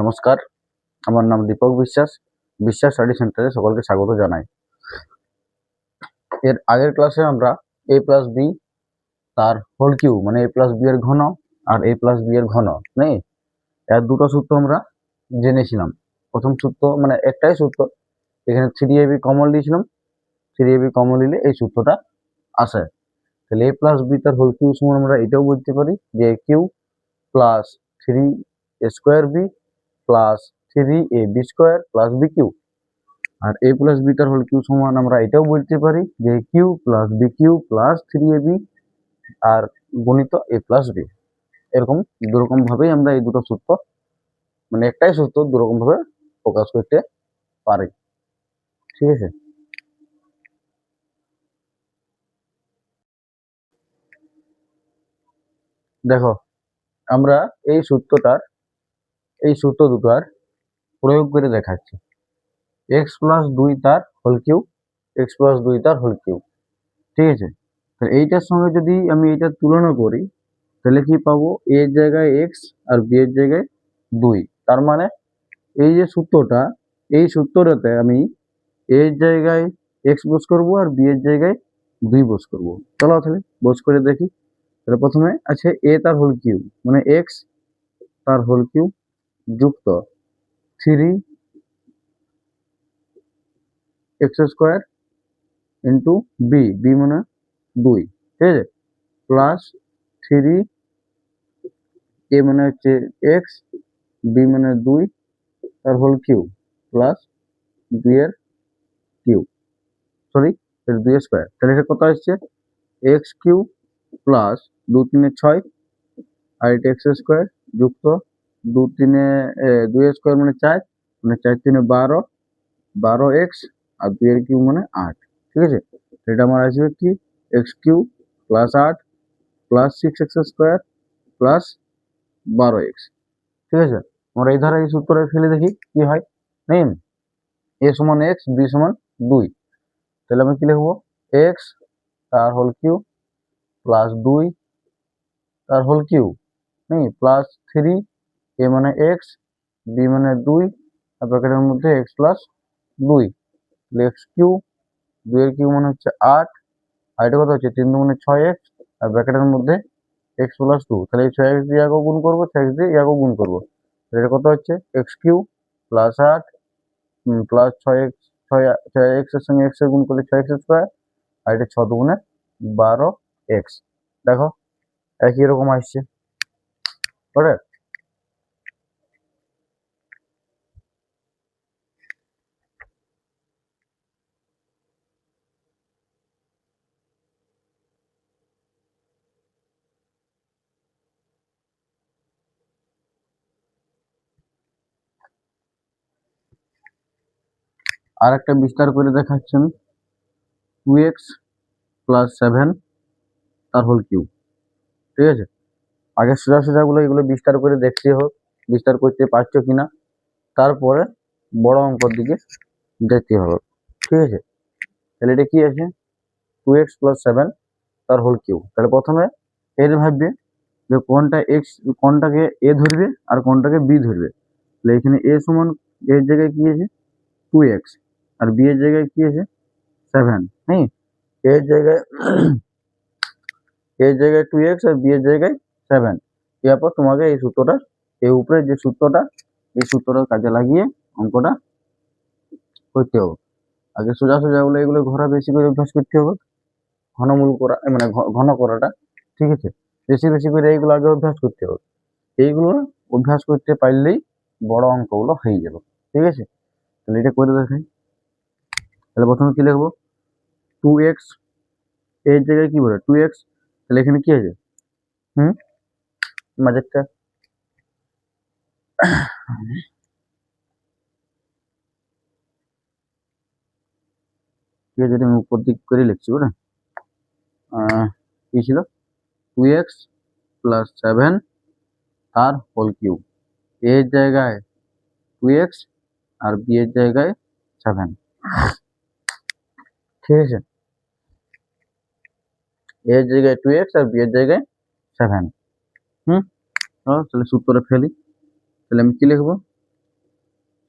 নমস্কার, আমার নাম দীপক বিশ্বাস। বিশ্বাস স্টাডি সেন্টারে সকলকে স্বাগত জানাই। এর আগের ক্লাসে আমরা a প্লাস বি তার হোল কিউ মানে a প্লাস বি এর ঘন আর a প্লাস বি এর ঘন নেই, এর দুটো সূত্র আমরা জেনেছিলাম। প্রথম সূত্র মানে একটাই সূত্র, এখানে 3ab কমন দিয়েছিলাম। 3ab কমন নিলে এই সূত্রটা আসে। তাহলে a প্লাস বি তার হোল কিউ সমান আমরা এটাও বলতে পারি যে cube plus 3a square B plus 3ab square plus B cube. আর a প্লাস বি তার হোল কিউ সমান আমরা এটাও বলতে পারি যে cube plus B cube plus 3ab আর গণিত a প্লাস বি। এরকম দুরকম ভাবেই আমরা এই দুটো সূত্র মানে একটাই সূত্র দুরকম ভাবে প্রকাশ করতে পারি। ঠিক আছে, দেখো আমরা এই সূত্র দুটার প্রয়োগ করে দেখাচ্ছি। x প্লাস 2 তার হোল কিউ, x প্লাস 2 তার হোল কিউ। ঠিক আছে, তাহলে এইটার সঙ্গে যদি আমি এটা তুলনা করি তাহলে কি পাবো, a এর জায়গায় x আর b এর জায়গায় 2। তার মানে এই যে সূত্রটা, এই সূত্রটাতে আমি a এর জায়গায় x বস করব আর b এর জায়গায় 2 বস করব। চলো তাহলে বস করে দেখি। তাহলে প্রথমে আছে a তার হোল কিউ মানে x তার হোল কিউ যুক্ত 3x স্কোয়ার ইন্টু b মানে 2, ঠিক আছে, প্লাস 3a মানে হচ্ছে x, b মানে 2 তার হোল কিউ প্লাস 2 এর কিউ, সরি 2 এর স্কোয়ার। তাহলে এটা কত আসছে, এক্স কিউ প্লাস 2 3 6 আর এটা এক্স স্কোয়ার যুক্ত 2 3 2 এর স্কোয়ার মানে 4 মানে 4 3 12 12x আর 2 এর কিউ মানে 8। ঠিক আছে, এটা আমার আসবে কি X cube plus 8 plus 6x square plus 12x। ঠিক আছে, আমরা এই ধারা এই সূত্রে ফেলে দেখি কি হয়। নেই, a সমান x, b সমান 2। তাহলে আমি কি লিখবো, x তার হোল কিউ প্লাস 2 তার হোল কিউ প্লাস 3a মানে x, b মানে 2 আর ব্র্যাকেটের মধ্যে x প্লাস 2, x কিউ 2 এর কিউ মানে হচ্ছে 8 আর এটা কত হচ্ছে 3 দুগুণে 6x আর ব্র্যাকেটের মধ্যে x প্লাস 2। তাহলে এই 6x দিয়ে ইয়াকেও গুণ করবো, 6x দিয়ে ইয়াকেও গুণ করবো। এটা কত হচ্ছে x Q plus 8 plus 6x, 6x এর সঙ্গে x এর গুণ করলে 6x স্কোয়ার আর এটা 6 দুগুণে 12x। দেখো একই রকম আসছে। ওকে, আর একটা বিস্তার করে দেখাচ্ছেন 2x প্লাস 7 তার হোল কিউ। ঠিক আছে, আগে সোজাগুলো এগুলো বিস্তার করে দেখতে হোক বিস্তার করতে পারছো কিনা, তারপরে বড় অঙ্কর দিকে যেতে হবে। ঠিক আছে, তাহলে এটা কি আছে 2x প্লাস 7 তার হোল কিউ। তাহলে প্রথমে এর ভাববে যে কোনটা x, কোনটাকে a ধরবে আর কোনটাকে b ধরবে। তাহলে এখানে a সমান এর জায়গায় কি আছে 2x আর b এর জায়গায় কি আছে 7। হ্যাঁ, এর জায়গায় 2x আর b এর জায়গায় 7। এরপর তোমাকে এই সূত্রটা এই উপরে যে সূত্রটা এই সূত্রটা কাজে লাগিয়ে অঙ্কটা করতে হবে। আগে সোজাগুলো এগুলো ঘোরা বেশি করে অভ্যাস করতে হবে, ঘনমূল করা মানে ঘন করাটা। ঠিক আছে, বেশি বেশি করে এইগুলো আগে অভ্যাস করতে হবে। এইগুলো অভ্যাস করতে পারলেই বড় অঙ্কগুলো হয়ে যাবে। ঠিক আছে, তাহলে এটা করে দেখাই। তাহলে প্রথমে কি লিখবো 2x, এর জায়গায় কি বলে 2x, তাহলে এখানে কি আছে মাঝেরটা ঠিক আছে, আমি উপর দিক করে লিখছি ওটা কি ছিল 2x প্লাস 7 তার হোল কিউব, এর জায়গায় 2x আর b এর জায়গায় 7। ঠিক আছে, এর জায়গায় 2x আর b এর জায়গায় 7। তাহলে সূত্রে ফেলি। তাহলে আমি কি লিখবো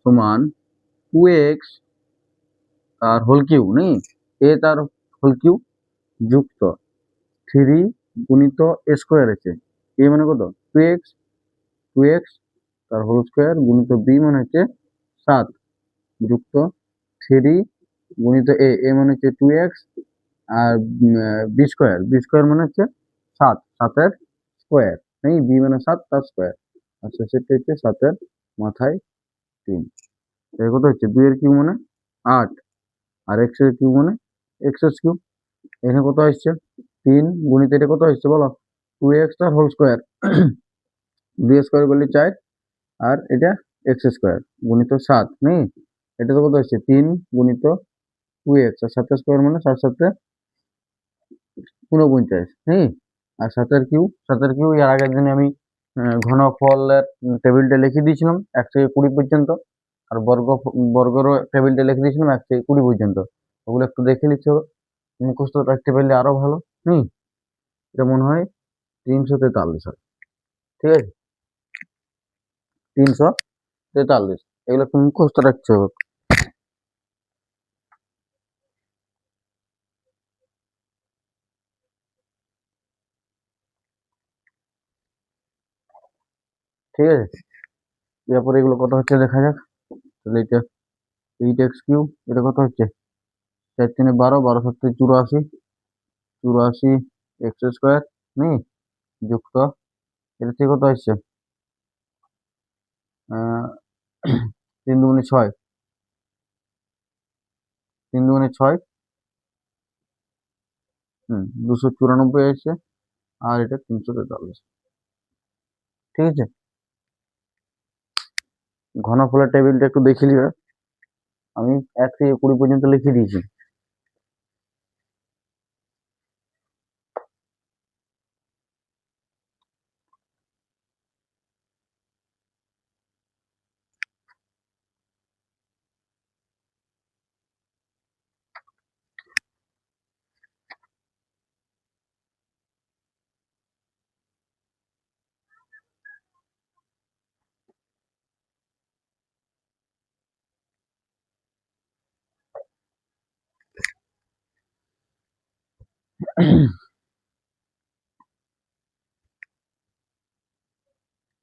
সমান 2x তার হোল কিউ নেই, এ তার হোল কিউ যুক্ত 3 গুণিত এ স্কোয়ার আছে, এ মানে কত 2x তার হোল স্কোয়ার গুণিত বি মানে হচ্ছে 7 যুক্ত 3 গুণিত এ মানে হচ্ছে 2x আর বি স্কোয়ার মানে হচ্ছে 7 স্কোয়ার নেই, বি মানে 7 তার স্কোয়ার, আচ্ছা সেটা হচ্ছে 7 মাথায় 3, এর কত হচ্ছে 2 এর কিউ মানে 8 আর x এর কিউ মানে x এর কিউ, এখানে কত আসছে 3 গুণিত এটা কত আসছে বলো 2x তার হোল স্কোয়ার, বি স্কোয়ার করলে 4 আর এটা x স্কোয়ার গুণিত 7 নেই, এটা তো কত হচ্ছে 3 গুণিত 2x আর 7 স্কোয়ার মানে 7 7 49 নেই, আর 7 কিউ এর আগের দিনে আমি ঘনফলের টেবিলটা লিখে দিয়েছিলাম 1 থেকে 20 পর্যন্ত, আর বর্গের টেবিলটা লিখে দিয়েছিলাম 1 থেকে 20 পর্যন্ত, ওগুলো একটু দেখে নিতে হবে, মুখস্থ রাখতে পারলে আরো ভালো। এটা মনে হয় 343 হয়, ঠিক আছে 343, এগুলো একটু মুখস্থ রাখতে হবে। ঠিক আছে, এরপরে এগুলো কত হচ্ছে দেখা যাক, তাহলে এটা 8x কিউ, এটা কত হচ্ছে 4 3 12, 12 7 84, 84 এক্স স্কোয়ার নেই যুক্ত এটা থেকে কত আসছে 3 দুগুণে 6, 3 দুগুণে 6 294 আসছে, আর এটা 343, ঠিক আছে। ঘনফলের টেবিলটা একটু দেখে নিবে, আমি 1 থেকে 20 পর্যন্ত লিখে দিয়েছি।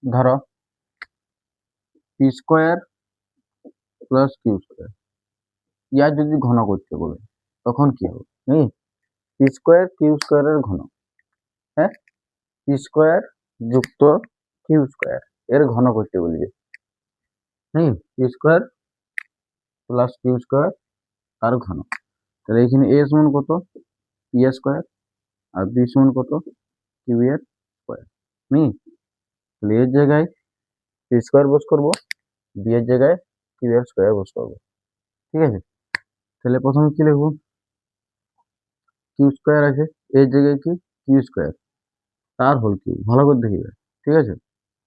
ধরো P square plus Q square, ইয়ার যদি ঘন করতে বলে তখন কি হবে পি স্কোয়ার কিউ স্কোয়ারের ঘন, হ্যাঁ পি স্কোয়ার যুক্ত কিউ স্কোয়ার এর ঘন করতে বলবে, P square plus Q square তার ঘন, তাহলে এখানে এ সমান কত পি স্কোয়ার আর বি সমান কত কিউ এর স্কোয়ার, তাহলে এর জায়গায় পি স্কোয়ার বস করবো, বি এর জায়গায় কিউ এর স্কোয়ার বস করবো, ঠিক আছে। তাহলে প্রথমে কি লিখবো কিউ স্কোয়ার আছে, এর জায়গায় কি কিউ স্কোয়ার তার হোল কিউ, ভালো করে দেখিবে, ঠিক আছে।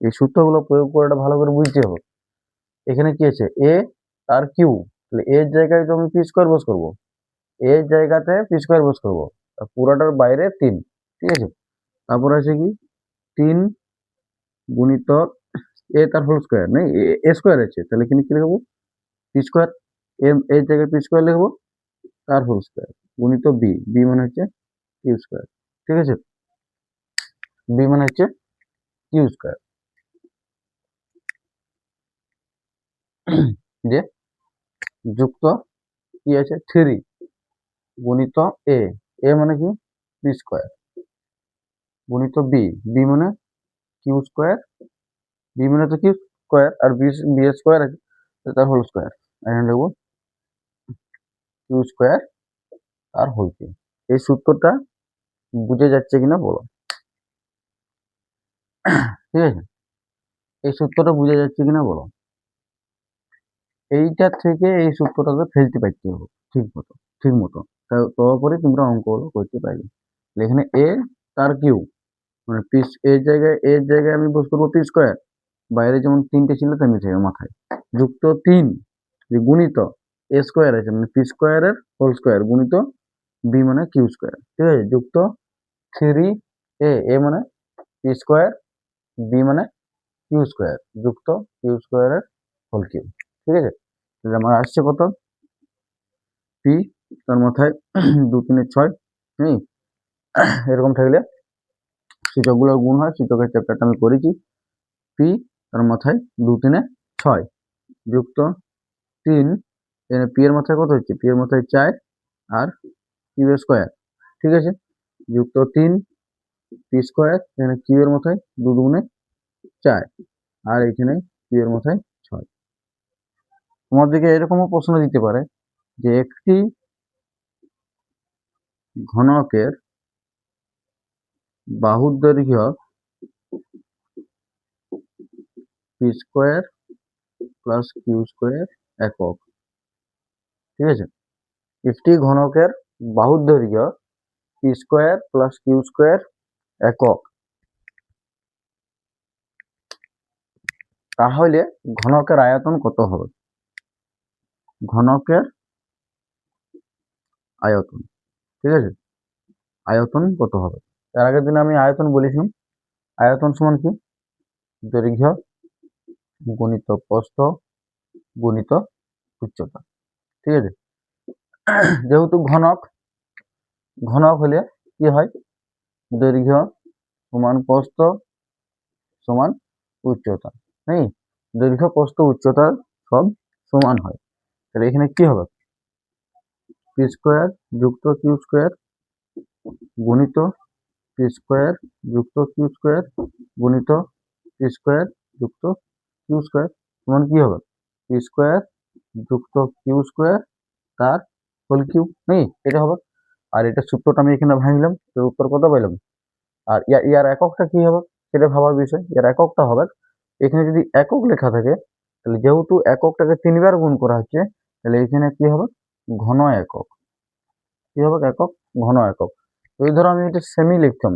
এই সূত্রগুলো প্রয়োগ করাটা ভালো করে বুঝতে হবে। এখানে কি আছে এ তার কিউ, তাহলে এর জায়গায় তো আমি পি স্কোয়ার বস করবো, এর জায়গাতে পি স্কোয়ার বস করবো, পুরোটার বাইরে 3, ঠিক আছে। তারপর আছে কি 3 গুণিত এ তার হোল স্কোয়ার নেই, এ স্কোয়ার আছে, তাহলে এখানে কি লিখবো পি স্কোয়ার, এর জায়গায় পি স্কোয়ার লিখবো তার হোল স্কোয়ার গুণিত বি মানে হচ্ছে কিউ স্কোয়ার, ঠিক আছে, বি মানে হচ্ছে কিউ স্কোয়ার, যে যুক্ত কি আছে 3 গুণিত এ মানে কি পি স্কোয়ার গুণিত বি মানে কিউ স্কোয়ার, বি মানে তো কিউ স্কোয়ার আর বি স্কোয়ার আছে তার হোল স্কোয়ার, এখানে লিখবো কিউ স্কোয়ার আর হোল কিউ। এই সূত্রটা বুঝে যাচ্ছে কিনা বলো, ঠিক আছে, এই সূত্রটা বুঝে যাচ্ছে কিনা বলো, এইটার থেকে এই সূত্রটাকে ফেলতে পারতে হবে ঠিক মতো তারপরে তোমরা অঙ্কগুলো করতে পারবে। এখানে এ তার কিউ মানে পিস এর জায়গায় আমি বস করবো পি স্কোয়ার, বাইরে যেমন 3টে ছিল তেমনি থাকবে মাথায়, যুক্ত 3 যে গুণিত এ স্কোয়ার আছে মানে পি স্কোয়ারের হোল স্কোয়ার গুণিত বি মানে কিউ স্কোয়ার, ঠিক আছে, যুক্ত 3 এ মানে পি স্কোয়ার বি মানে কিউ স্কোয়ার যুক্ত কিউ স্কোয়ারের হোল কিউ, ঠিক আছে, তাহলে আমার আসছে কত, পি তার মাথায় 2 3 6, হুম, এরকম থাকলে সূচকগুলোর গুণ হয়, সূচকের চ্যাপ্টারটা আমি করেছি। পি তার মাথায় 2 3 6 যুক্ত 3, এখানে পি এর মাথায় কত হচ্ছে, পি এর মাথায় 4 আর কিউ স্কোয়ার, ঠিক আছে, যুক্ত 3 পি স্কোয়ার, এখানে কিউ এর মাথায় 2 2 4 আর এখানে কিউ এর মাথায় 6। তোমাদেরকে এরকমও প্রশ্ন দিতে পারে যে একটি ঘনকের বাহুর দৈর্ঘ্য P square plus Q square একক, ঠিক আছে, একটি ঘনকের বাহুর দৈর্ঘ্য P square plus Q square একক, তাহলে ঘনকের আয়তন কত হবে, ঘনকের আয়তন, ঠিক আছে, আয়তন কত হবে। তার আগের দিনে আমি আয়তন বলেছিলাম, আয়তন সমান কি, দৈর্ঘ্য গুণিত প্রস্থ গুণিত উচ্চতা, ঠিক আছে, যেহেতু ঘনক, ঘনক হলে কি হয়, দৈর্ঘ্য সমান প্রস্থ সমান উচ্চতা, হ্যাঁ, দৈর্ঘ্য প্রস্থ উচ্চতা সব সমান হয়, তাহলে এখানে কি হবে, পি স্কোয়ার যুক্ত কিউ স্কোয়ার গুণিত পি স্কোয়ার যুক্ত কিউ স্কোয়ার গুণিত পি স্কোয়ার যুক্ত কিউ স্কোয়ার সমান কি হবে, পি স্কোয়ার যুক্ত কিউ স্কোয়ার তার হোল কিউব, নেই এটা হবে। আর এটা সূত্রটা আমি এখানে ভাঙলাম, তো উত্তর কত পাইলাম। আর ইয়ার এককটা কি হবে সেটা ভাবার বিষয়, এর এককটা হবে, এখানে যদি একক লেখা থাকে তাহলে যেহেতু এককটাকে 3বার গুণ করা হচ্ছে, তাহলে এখানে কি হবে, ঘন একক, কি হবে, একক ঘন একক। এই ধরো আমি এটা সেমি লিখতাম,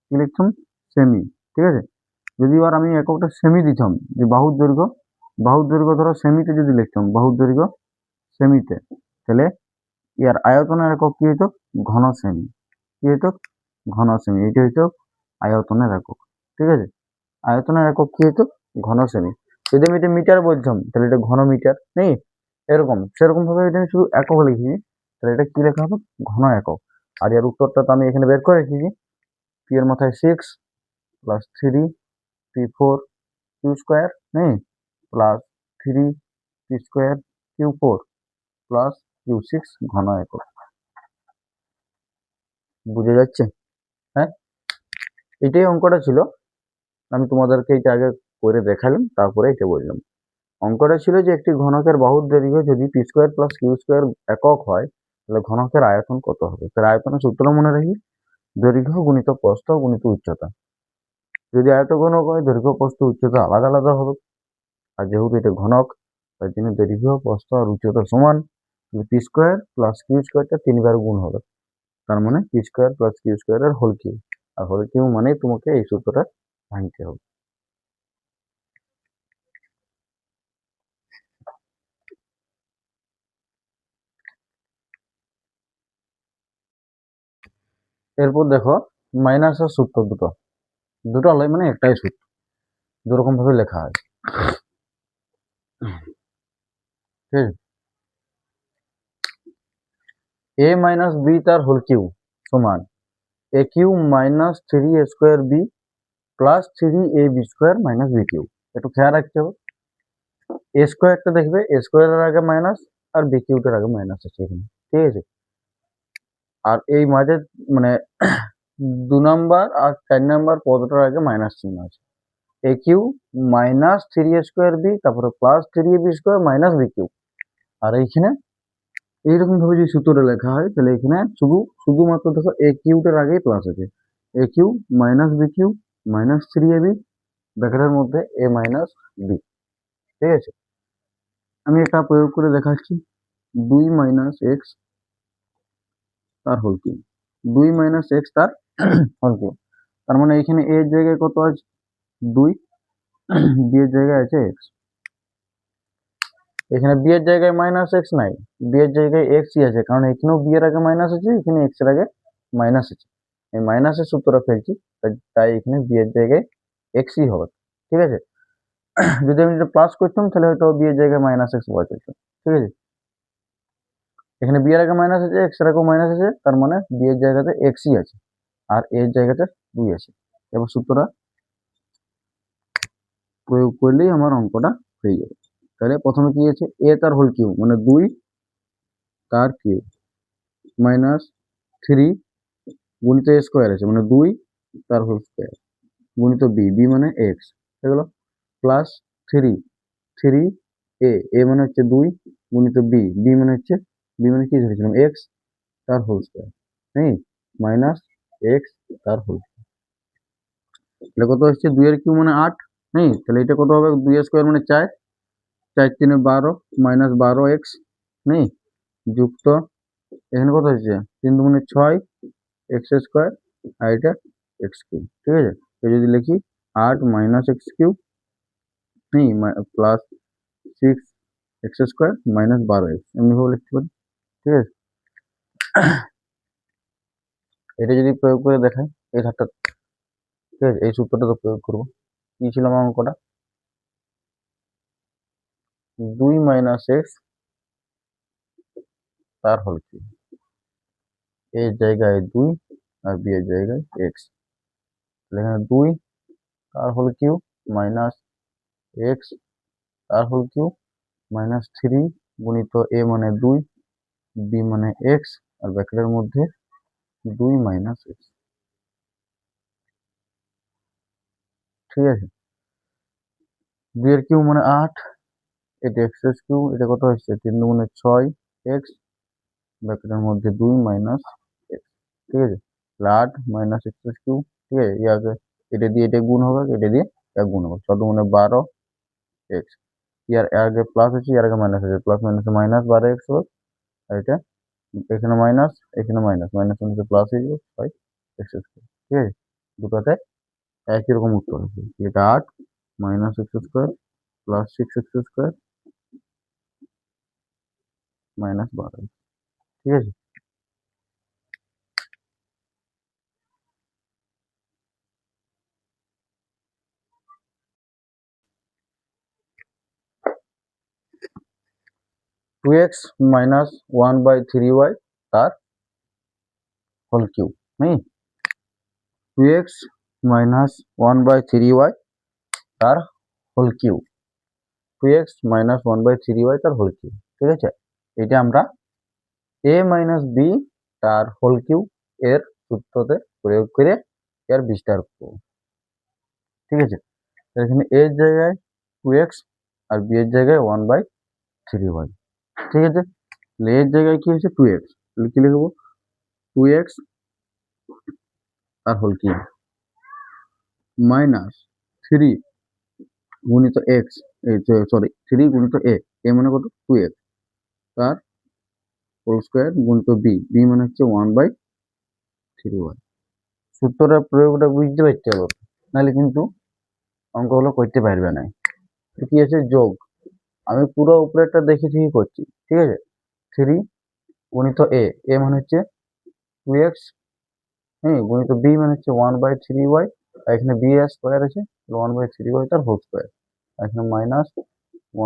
কি লিখতাম, সেমি, ঠিক আছে, যদি এবার আমি এককটা সেমি দিতাম, যে বাহুর দৈর্ঘ্য, বাহুর দৈর্ঘ্য ধরো সেমিতে যদি লিখতাম, বাহুর দৈর্ঘ্য সেমিতে, তাহলে ইয়ার আয়তনের একক কি হইতো, ঘন সেমি, কি হইতো, ঘন সেমি, এটা হইতো আয়তনের একক, ঠিক আছে, আয়তনের একক কি হইতো, ঘন সেমি। যদি আমি এটা মিটার বলতাম তাহলে এটা ঘন মিটার, নেই এরকম, সেরকম ভাবে এটা আমি শুধু একক লিখি, তাহলে এটা কি লেখা হবে, ঘন একক। আর এর উত্তরটা তো আমি এখানে বের করে রেখেছি, পি এর মাথায় 6 প্লাস 3 পি 4 কিউ স্কোয়ার, নেই plus 3 P square Q 4 plus Q 6 ঘন একক, বুঝে যাচ্ছে, হ্যাঁ, এটাই অঙ্কটা ছিল, আমি তোমাদেরকে এটা আগে করে দেখালাম, তারপরে এটা বললাম। অঙ্কটা ছিল যে একটি ঘনকের বাহুর দৈর্ঘ্য যদি P square plus Q square একক হয়, তাহলে ঘনকের আয়তন কত হবে। তার আয়তনের সূত্র মনে রাখি, দৈর্ঘ্য গুণিত প্রস্থ গুণিত উচ্চতা। যদি আয়তঘনক হয় দৈর্ঘ্য প্রস্থ উচ্চতা আলাদা আলাদা হবে, আর যেহেতু এটা ঘনক তার জন্য দৈর্ঘ্য প্রস্থ আর উচ্চতা সমান, পি স্কোয়ার প্লাস কিউ স্কোয়ারটা 3বার গুণ হবে, তার মানে পি স্কোয়ার প্লাস কিউ স্কোয়ারের হোল কিউব, আর হোল কিউব মানে তোমাকে এই সূত্রটা ভাঙতে হবে। এরপর দেখো মাইনাসের সূত্র দুটো, দুটো আলাই মানে একটাই সূত্র, দুরকম ভাবে লেখা আছে, ঠিক, এ মাইনাস বি তার হোল কিউ সমান A cube minus 3 A square B plus 3 A B square minus B cube. একটু খেয়াল রাখতে হবে, এ স্কোয়ারটা দেখবে এ স্কোয়ারের আগে মাইনাস আর বি কিউটার আগে মাইনাস আছে এখানে, ঠিক আছে, আর এই মাঝে মানে 2 নাম্বার আর 4 নাম্বার পদটার আগে মাইনাস চিহ্ন আছে, এ cube minus 3 A square B তারপরে plus 3 A B square minus B cube. আর এইখানে এইরকম ভাবে যদি সূত্রটা লেখা হয় তাহলে এখানে শুধুমাত্র দেখো এ কিউটার আগেই প্লাস আছে, এ cube minus B cube minus 3 A B ব্র্যাকেটের মধ্যে এ মাইনাস বি, ঠিক আছে, আমি এটা প্রয়োগ করে দেখাচ্ছি, 2 মাইনাস এক্স তার হোল কিউব, 2 মাইনাস এক্স তার হোল কিউব, তার মানে এখানে এর জায়গায় কত আছে 2, বি এর জায়গায় আছে এক্স, এখানে বি এর জায়গায় মাইনাস এক্স নাই, বি এর জায়গায় এক্সই আছে, কারণ এখানেও বি এর আগে মাইনাস আছে, এখানে এক্স এর আগে মাইনাস আছে, এই মাইনাসের সূত্রটা ফেলছি, তাই এখানে বি এর জায়গায় এক্সই হবে, ঠিক আছে। যদি আমি এটা প্লাস করতাম তাহলে হয়তো বি এর জায়গায় মাইনাস এক্স পাওয়া যেত। ঠিক আছে, এখানে বি এর আগে মাইনাস আছে, এক্স এর আগেও মাইনাস আছে, তার মানে বি এর জায়গাতে এক্সই আছে আর এর জায়গাতে 2 আছে। এবার সূত্রটা প্রয়োগ করলেই আমার অঙ্কটা হয়ে যাবে। তাহলে প্রথমে কি আছে, এ তার হোল কিউব মানে 2 তার কিউব মাইনাস 3 গুণিত এ স্কোয়ার আছে মানে 2 তার হোল স্কোয়ার গুণিত বি, বি মানে এক্স এগুলো প্লাস 3 এ মানে হচ্ছে 2 গুণিত বি, বি মানে হচ্ছে বি মানে কি ধরেছিলাম এক্স তার হোল স্কোয়ার, হ্যাঁ মাইনাস এক্স তার হোল। এটা কত হচ্ছে 2 এর কিউব মানে 8, হ্যাঁ তাহলে এটা কত হবে 2 এর স্কোয়ার মানে 4, 4 3 12 মাইনাস 12 এক্স, হ্যাঁ যুক্ত এখানে কত হচ্ছে 3 দুগুণে 6 এক্স স্কোয়ার আর এটা এক্স কিউব। ঠিক আছে, তো যদি লিখি 8 মাইনাস এক্স কিউব, হ্যাঁ plus 6 x square minus 12 x এমনিভাবে লিখতে পারি। ঠিক আছে, এটা যদি প্রয়োগ করে দেখাই এই ধারটা, ঠিক আছে এই সূত্রটা তো প্রয়োগ করবো। কি ছিল আমার অঙ্কটা 2 মাইনাস এক্স তার হোল কিউব, এর জায়গায় 2 আর বি এর জায়গায় এক্স, এখানে 2 তার হোল কিউব মাইনাস এক্স তার হোল কিউব মাইনাস 3 গুণিত এ মানে 2 বি মানে এক্স আর ব্র্যাকেটের মধ্যে 2 মাইনাস এক্স। ঠিক আছে, 2 এর কিউব মানে 8, এটা এক্স এর কিউব, এটা কত হচ্ছে 3 দুগুণে 6 এক্স ব্র্যাকেটের মধ্যে 2 মাইনাস এক্স। ঠিক আছে, 8 মাইনাস এক্স এর কিউব, ঠিক আছে ইয়াকে এটা দিয়ে এটা গুণ হবে, এটা দিয়ে এটা গুণ হবে 6 দুগুণে 12 এক্স, ইয়ার আগে প্লাস আছে ইয়ার আগে মাইনাস আছে, প্লাস মাইনাস মাইনাস 12 এক্স হবে আর এটা এখানে মাইনাস এখানে মাইনাস মাইনাস মানে প্লাস হয়ে যাবে 6 এক্স স্কোয়ার। ঠিক আছে, দুটোতে একই রকম উত্তর হবে, এটা 8 minus x square plus 6 x square minus 12। ঠিক আছে, 2x মাইনাস 1/3y তার হোল কিউব, হ্যাঁ 2x মাইনাস 1/3y তার whole cube, 2x minus 1/3y তার হোল কিউব। ঠিক আছে, এটা আমরা a মাইনাস বি তার হোল কিউব এর সূত্রতে প্রয়োগ করে এর বিস্তার করব। ঠিক আছে, এখানে a এর জায়গায় 2x আর b এর জায়গায় 1/3y। ঠিক আছে, a এর জায়গায় কি হচ্ছে 2x, কি লিখবো 2x তার হোল কিউব মাইনাস 3 গুণিত এক্স, সরি 3 গুণিত এ মানে কত 2x তার হোল স্কোয়ার গুণিত বি, বি মানে হচ্ছে 1/3y। সূত্রটা প্রয়োগটা বুঝতে পারতে হবে, নাহলে কিন্তু অঙ্কগুলো করতে পারবে না। কি আছে যোগ, আমি পুরো উপরেরটা দেখে ঠিকই করছি। ঠিক আছে, 3 গুণিত এ মানে হচ্ছে 2x, হ্যাঁ গুণিত বি মানে হচ্ছে 1/3y আর এখানে বি এর স্কোয়ার আছে 1/3y তার হোল স্কোয়ার, এখানে মাইনাস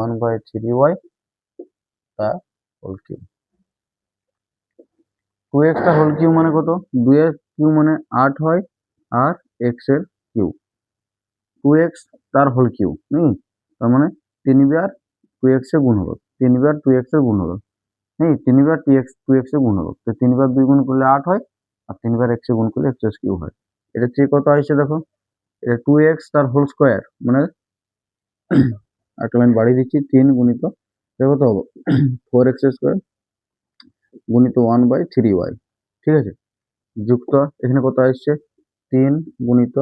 1/3y তার হোল কিউব। 2x তার হোল কিউব মানে কত, 2 এর কিউব মানে 8 হয় আর x এর কিউব 2x তার হোল কিউব, তার মানে 3 বার 2x এ গুণ হলো, 3 বার 2x এ গুণ হলো, হ্যাঁ 3 বার 2x এ গুণ হলো, তো 3 বার 2 গুণ করলে 8 হয় আর 3 বার x এ গুণ করলে x কিউব হয়। এটা ঠিক কত আসছে দেখো, এটা 2x তার হোল স্কোয়ার মানে একটা লাইন বাড়িয়ে দিচ্ছি 3 গুণিত কত হবো 4x স্কোয়ার গুণিত 1/3y। ঠিক আছে, যুক্ত এখানে কত আসছে 3 গুণিত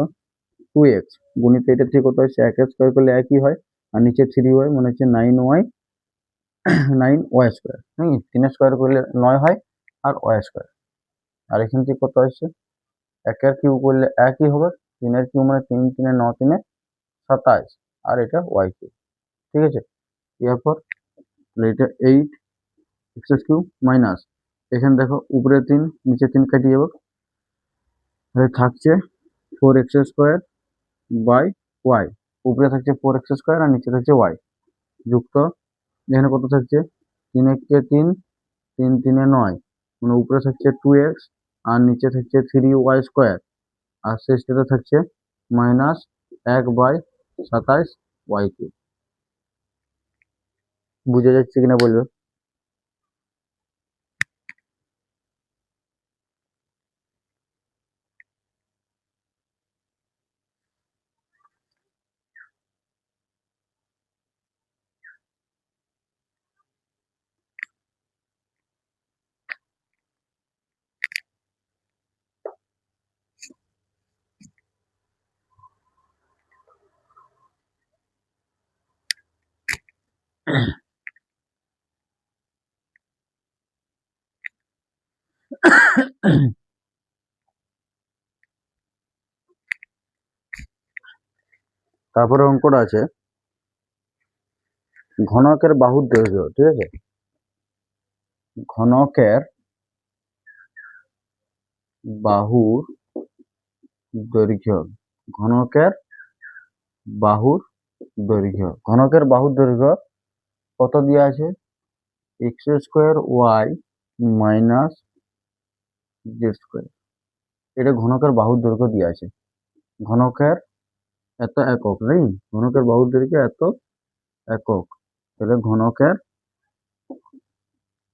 2x গুণিত এটা থেকে কত আসছে 1 স্কোয়ার করলে একই হয় আর নিচে 3y মানে হচ্ছে 9y 9y স্কোয়ার, হ্যাঁ 3 স্কোয়ার করলে 9 হয় আর y স্কোয়ার আর এখান থেকে কত আসছে 1 এর কিউব করলে একই হবে, 3 এর কিউব মানে 3 3 9 3 27 আর এটা y কিউব। ঠিক আছে, এরপর এটা 8 এক্স কিউব মাইনাস এখানে দেখো উপরে 3 নিচে 3 কাটিয়ে যাবো, থাকছে 4x স্কোয়ার বাই ওয়াই, উপরে থাকছে 4x² আর নিচে থাকছে y যুক্ত এখানে কত থাকছে 3 3 3 3 9 মানে উপরে থাকছে 2x আর নিচে থাকছে 3y² আর শেষটাতে থাকছে -1/27y3। বুঝে যাচ্ছে কিনা বলবে। তারপরে অঙ্কটা আছে ঘনকের বাহুর দৈর্ঘ্য, ঠিক আছে, ঘনকের বাহুর দৈর্ঘ্য, ঘনকের বাহুর দৈর্ঘ্য, ঘনকের বাহুর দৈর্ঘ্য কত দেওয়া আছে x² y z²। এটা ঘনকের বাহুর দৈর্ঘ্য দেওয়া আছে, ঘনকের এত একক নেই, ঘনকের বাহুর দৈর্ঘ্য এত একক, তাহলে ঘনকের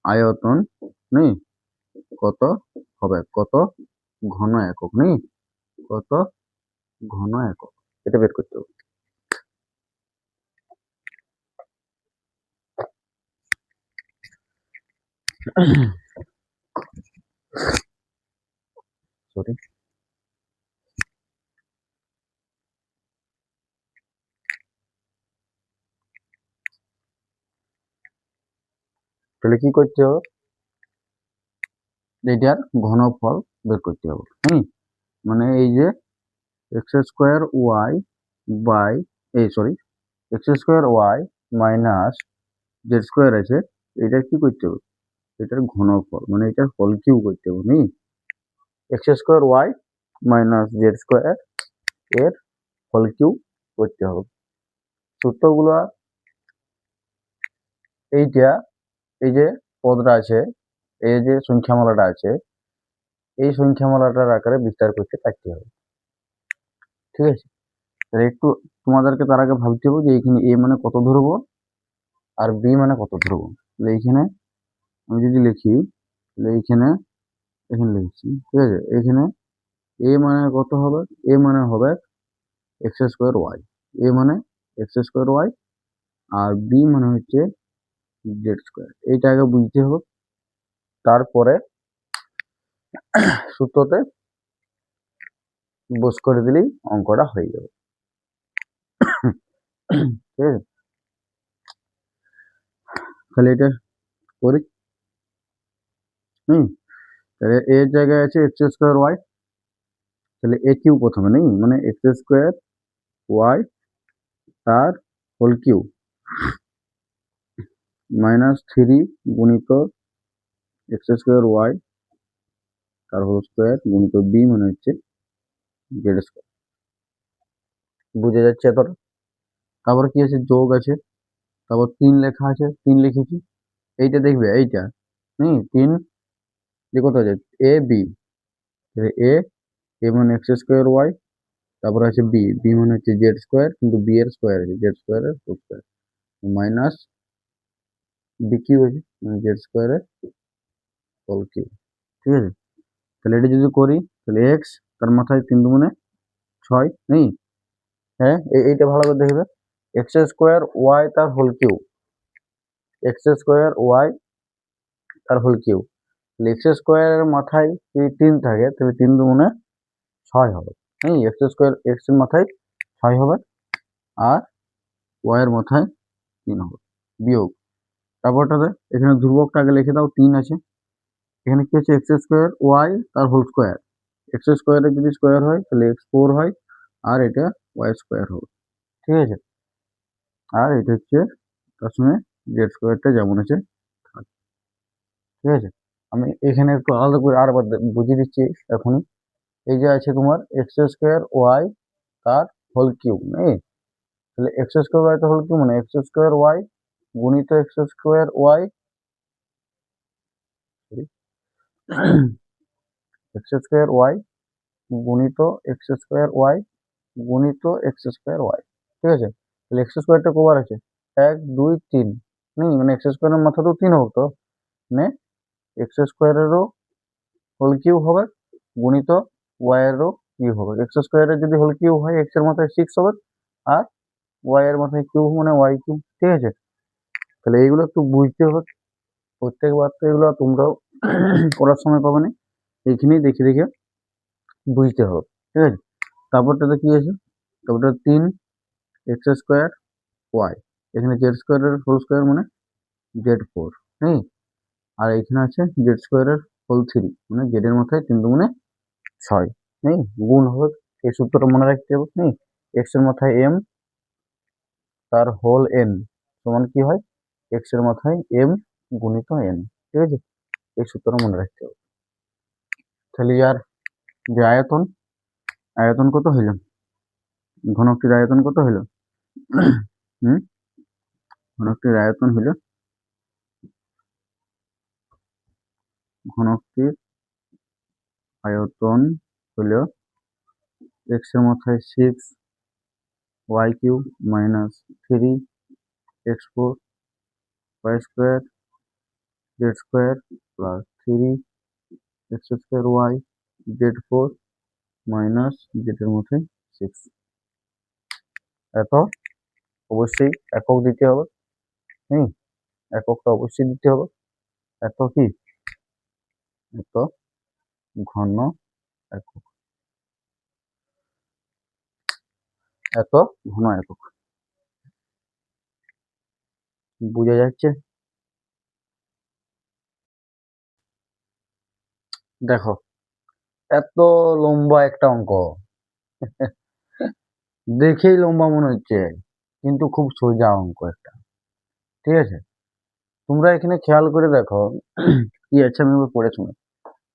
আয়তন নেই কত হবে, কত ঘন একক নেই, কত ঘন একক, এটা বের করতে হবে। সরি, তাহলে কি করতে হবে, এটার ঘনফল বের করতে হবে। মানে এই যে x² by x² minus z² আছে, এটার কি করতে হবে, এটার ঘনফল মানে এটার হল কিউব করতে হবে নি, x² মাইনাস z² এর হল কিউব করতে হবে। সূত্রগুলো এইটা, এই যে পদটা আছে, এই যে সংখ্যামালাটা আছে, এই সংখ্যামালাটার আকারে বিস্তার করতে পারতে হবে, ঠিক আছে। তাহলে একটু তোমাদেরকে তার আগে ভাবতে হবে যে এইখানে a মানে কত ধরবো আর b মানে কত ধরবো। তাহলে এইখানে আমি যদি লিখি, তাহলে এইখানে এখানে লিখছি, ঠিক আছে, এইখানে a মানে কত হবে, a মানে হবে x²y, a মানে x²y আর b মানে হচ্ছে z², এইটা আগে বুঝতে হবে, তারপরে সূত্রতে বস করে দিলেই অঙ্কটা হয়ে যাবে, ঠিক আছে। তাহলে এটা করি, তাহলে এর জায়গায় আছে x²y, তাহলে a কিউ প্রথমে নেই, মানে x²y তার হোল কিউ -3 গুণিত x²y তার হোল স্কোয়ার গুণিত b মানে হচ্ছে z²। বুঝে যাচ্ছে এতটা। তারপর কি আছে, যোগ আছে, তারপর 3 লেখা আছে, 3 লিখেছি, এইটা দেখবে, এইটা 3 যে কত আছে a b, এ এ মানে x²y, তারপর আছে b, b মানে হচ্ছে z², কিন্তু b এর স্কোয়ার আছে, z² এর whole square minus B cube আছে, মানে z² এর হোল কিউ, ঠিক আছে। তাহলে এটা যদি করি, তাহলে এক্স তার মাথায় 3 দুগুণে 6 নেই, হ্যাঁ এইটা ভালো করে দেখবে, x² তার হোল কিউ, x² তার হোল কিউ, তাহলে x² এর মাথায় যদি 3 থাকে তাহলে 3 দুগুণে 6 হবে, x² x এর মাথায় 6 হবে আর y এর মাথায় 3 হবে, বিয়োগ তারপরটাতে এখানে ধ্রুবকটা আগে লিখে দাও, 3 আছে, এখানে কি আছে x² তার হোল স্কোয়ার, x² এর যদি স্কোয়ার হয় তাহলে x4 হয় আর এটা y² হবে, ঠিক আছে। আর এটা হচ্ছে তার সঙ্গে z² যেমন আছে, ঠিক আছে। আমি এখানে একটু আলাদা করে আরেকবার বুঝিয়ে দিচ্ছি এখনই। এই যে আছে তোমার x² তার হোল কিউব, তাহলে এক্স স্কোয়ার ওয়াই তো হল কি মানে এক্স স্কোয়ার ওয়াই গুণিত X square Y X square Y গুণিত এক্স স্কোয়ার ওয়াই গুণিত এক্স স্কোয়ার ওয়াই। ঠিক আছে, তাহলে এক্স স্কোয়ারটা কবার আছে 1 2 3 মানে এক্স স্কোয়ারের মাথা তো 3 হোক তো মানে এক্স স্কোয়ারেরও হোল কিউব হবে গুণিত ওয়াই এরও কিউব হবে। এক্স স্কোয়ারের যদি হোল কিউব হয় এক্স এর মাথায় 6 হবে আর ওয়াই এর মাথায় কিউব মানে ওয়াই কিউব। ঠিক আছে, তাহলে এইগুলো একটু বুঝতে হবে প্রত্যেকবার, তো এগুলো তোমরাও করার সময় পাবে না, এইখানেই দেখে দেখে বুঝতে হবে। ঠিক আছে, তারপরটাতে কি আছে, তারপরটা 3 এক্স স্কোয়ার ওয়াই, এখানে জেড স্কোয়ারের হোল স্কোয়ার মানে Z4, হ্যাঁ, আর এখানে আছে জেড স্কোয়ারের হোল 3 মানে জেড এর মাথায় 3 দুগুণে 6, হ্যাঁ, গুণ হবে। এই সূত্রটা মনে রাখতে হবে, হ্যাঁ, এক্স এর মাথায় m তার হোল n সমান কি হয় এক্স এর মাথায় m গুণিত n। ঠিক আছে, এই সূত্রটা মনে রাখতে হবে। তাহলে আর যে আয়তন, আয়তন কত হইল, ঘনকটির আয়তন কত হইল হুম, ঘনকটির আয়তন হইল, ঘনকটির আয়তন হইল এক্স এর মাথায় 6 Y cube minus 3 x4 Y square Z square plus 3 X square Y Z4 minus Z এর মধ্যে 6। এত অবশ্যই একক দিতে হবে, হুম, এককটা অবশ্যই দিতে হবে। এত কি, এত ঘন একক, এত ঘন একক, বোঝা যাচ্ছে? দেখো এত লম্বা একটা অঙ্ক দেখেই লম্বা মনে হচ্ছে কিন্তু খুব সোজা অঙ্ক একটা। ঠিক আছে, তোমরা এখানে খেয়াল করে দেখো কি আছে, আমি পড়ে শুনি।